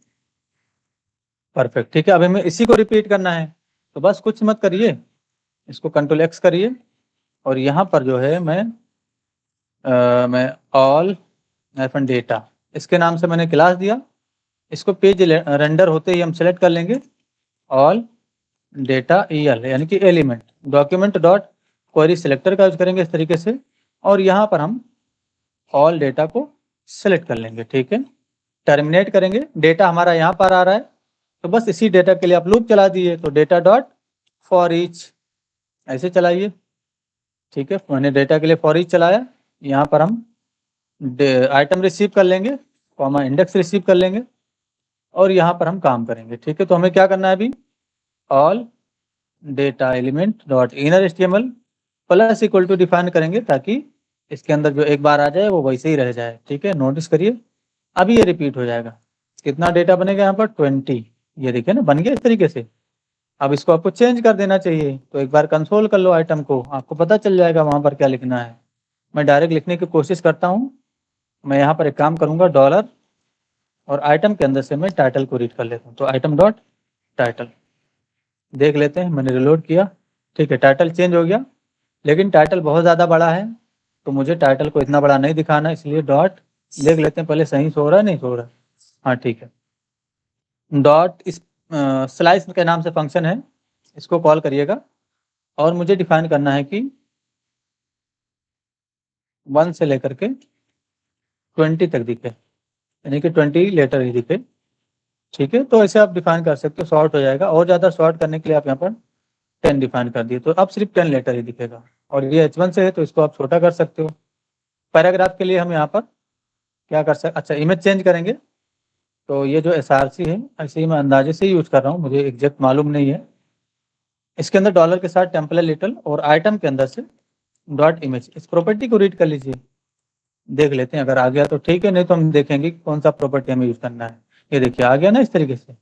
[SPEAKER 1] परफेक्ट, ठीक है। अब हमें इसी को रिपीट करना है, तो बस कुछ मत करिए, इसको Ctrl+X करिए, और यहाँ पर जो है मैं ऑल हाइफन डेटा, इसके नाम से मैंने क्लास दिया। इसको पेज रेंडर होते ही हम सेलेक्ट कर लेंगे, ऑल डेटा EL यानी कि element, document dot query selector का यूज करेंगे इस तरीके से, और यहाँ पर हम ऑल डेटा को सिलेक्ट कर लेंगे। ठीक है, टर्मिनेट करेंगे। डेटा हमारा यहाँ पर आ रहा है, तो बस इसी डेटा के लिए आप लूप चला दिए, तो डेटा डॉट फॉर ईच ऐसे चलाइए। ठीक है, मैंने डेटा के लिए फॉर ईच चलाया। यहाँ पर हम आइटम रिसीव कर लेंगे, कॉमा इंडेक्स रिसीव कर लेंगे, और यहाँ पर हम काम करेंगे। ठीक है, तो हमें क्या करना है अभी? All data element dot inner HTML plus equal to define करेंगे, ताकि इसके अंदर जो एक बार आ जाए वो वैसे ही रह जाए। ठीक है, नोटिस करिए अभी ये रिपीट हो जाएगा। कितना डेटा बनेगा यहाँ पर? 20। ये देखिए ना, बन गया इस तरीके से। अब इसको आपको चेंज कर देना चाहिए, तो एक बार कंसोल कर लो आइटम को, आपको पता चल जाएगा वहाँ पर क्या लिखना है। मैं डायरेक्ट लिखने की कोशिश करता हूँ। मैं यहाँ पर एक काम करूँगा, डॉलर, और आइटम के अंदर से मैं टाइटल को रीड कर लेता हूँ। तो आइटम डॉट टाइटल देख लेते हैं, मैंने रिलोड किया। ठीक है, टाइटल चेंज हो गया, लेकिन टाइटल बहुत ज़्यादा बड़ा है, तो मुझे टाइटल को इतना बड़ा नहीं दिखाना, इसलिए डॉट देख लेते हैं पहले, सही सो रहा है नहीं सो रहा। हाँ ठीक है, डॉट इस स्लाइस के नाम से फंक्शन है, इसको कॉल करिएगा, और मुझे डिफाइन करना है कि 1 से लेकर के 20 तक दिखे, यानी कि 20 लेटर ही दिखे। ठीक है, तो ऐसे आप डिफाइन कर सकते हो, शॉर्ट हो जाएगा। और ज़्यादा शॉर्ट करने के लिए आप यहाँ पर 10 डिफाइन कर दिए, तो अब सिर्फ 10 लेटर ही दिखेगा। और ये H1 से है, तो इसको आप छोटा कर सकते हो। पैराग्राफ के लिए हम यहाँ पर क्या कर सकते, अच्छा इमेज चेंज करेंगे। तो ये जो SRC है, ऐसे ही मैं अंदाजे से ही यूज कर रहा हूँ, मुझे एग्जैक्ट मालूम नहीं है। इसके अंदर डॉलर के साथ टेम्पलेट लिटिल, और आइटम के अंदर से डॉट इमेज, इस प्रॉपर्टी को रीड कर लीजिए, देख लेते हैं, अगर आ गया तो ठीक है, नहीं तो हम देखेंगे कौन सा प्रॉपर्टी हमें यूज करना है। ये देखिए आ गया ना इस तरीके से,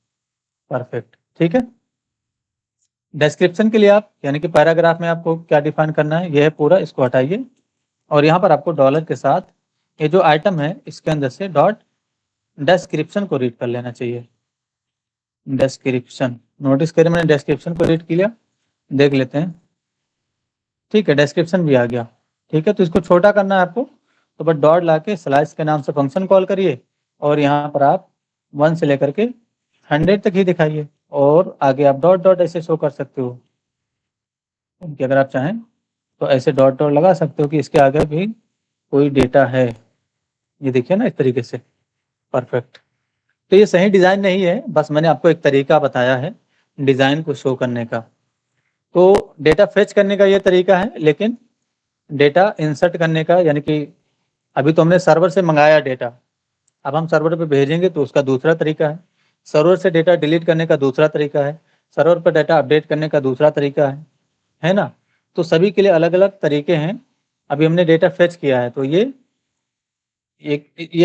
[SPEAKER 1] परफेक्ट। ठीक है, डिस्क्रिप्शन के लिए आप यानी कि पैराग्राफ में आपको क्या डिफाइन करना है, ये है पूरा, इसको हटाइए और यहाँ पर आपको डॉलर के साथ ये जो आइटम है इसके अंदर से डॉट डिस्क्रिप्शन को रीड कर लेना चाहिए। डिस्क्रिप्शन, नोटिस करिए मैंने डिस्क्रिप्शन को रीड किया, देख लेते हैं। ठीक है, डिस्क्रिप्शन भी आ गया। ठीक है, तो इसको छोटा करना है आपको, तो बस डॉट ला के स्लाइस के नाम से फंक्शन कॉल करिए और यहाँ पर आप 1 से लेकर के 100 तक ही दिखाइए और आगे आप डॉट डॉट ऐसे शो कर सकते हो कि अगर आप चाहें तो ऐसे डॉट डॉट लगा सकते हो कि इसके आगे भी कोई डेटा है। ये देखिए ना इस तरीके से, परफेक्ट। तो ये सही डिज़ाइन नहीं है, बस मैंने आपको एक तरीका बताया है डिज़ाइन को शो करने का। तो डेटा फेच करने का ये तरीका है, लेकिन डेटा इंसर्ट करने का यानी कि अभी तो हमने सर्वर से मंगाया डेटा, अब हम सर्वर पे भेजेंगे तो उसका दूसरा तरीका है, सर्वर से डेटा डिलीट करने का दूसरा तरीका है, सर्वर पर डेटा अपडेट करने का दूसरा तरीका है ना। तो सभी के लिए अलग अलग तरीके हैं। अभी हमने डेटा फेच किया है तो ये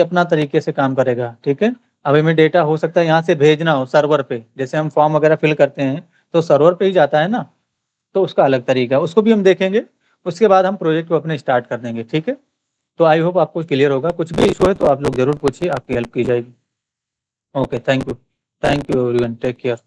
[SPEAKER 1] अपना तरीके से काम करेगा। ठीक है, अब हमें डेटा हो सकता है यहाँ से भेजना हो सर्वर पे, जैसे हम फॉर्म वगैरह फिल करते हैं तो सर्वर पे ही जाता है ना, तो उसका अलग तरीका है, उसको भी हम देखेंगे। उसके बाद हम प्रोजेक्ट को अपने स्टार्ट कर देंगे। ठीक है, तो आई होप आपको क्लियर होगा। कुछ भी इशू है तो आप लोग जरूर पूछिए, आपकी हेल्प की जाएगी। Okay, thank you everyone, take care.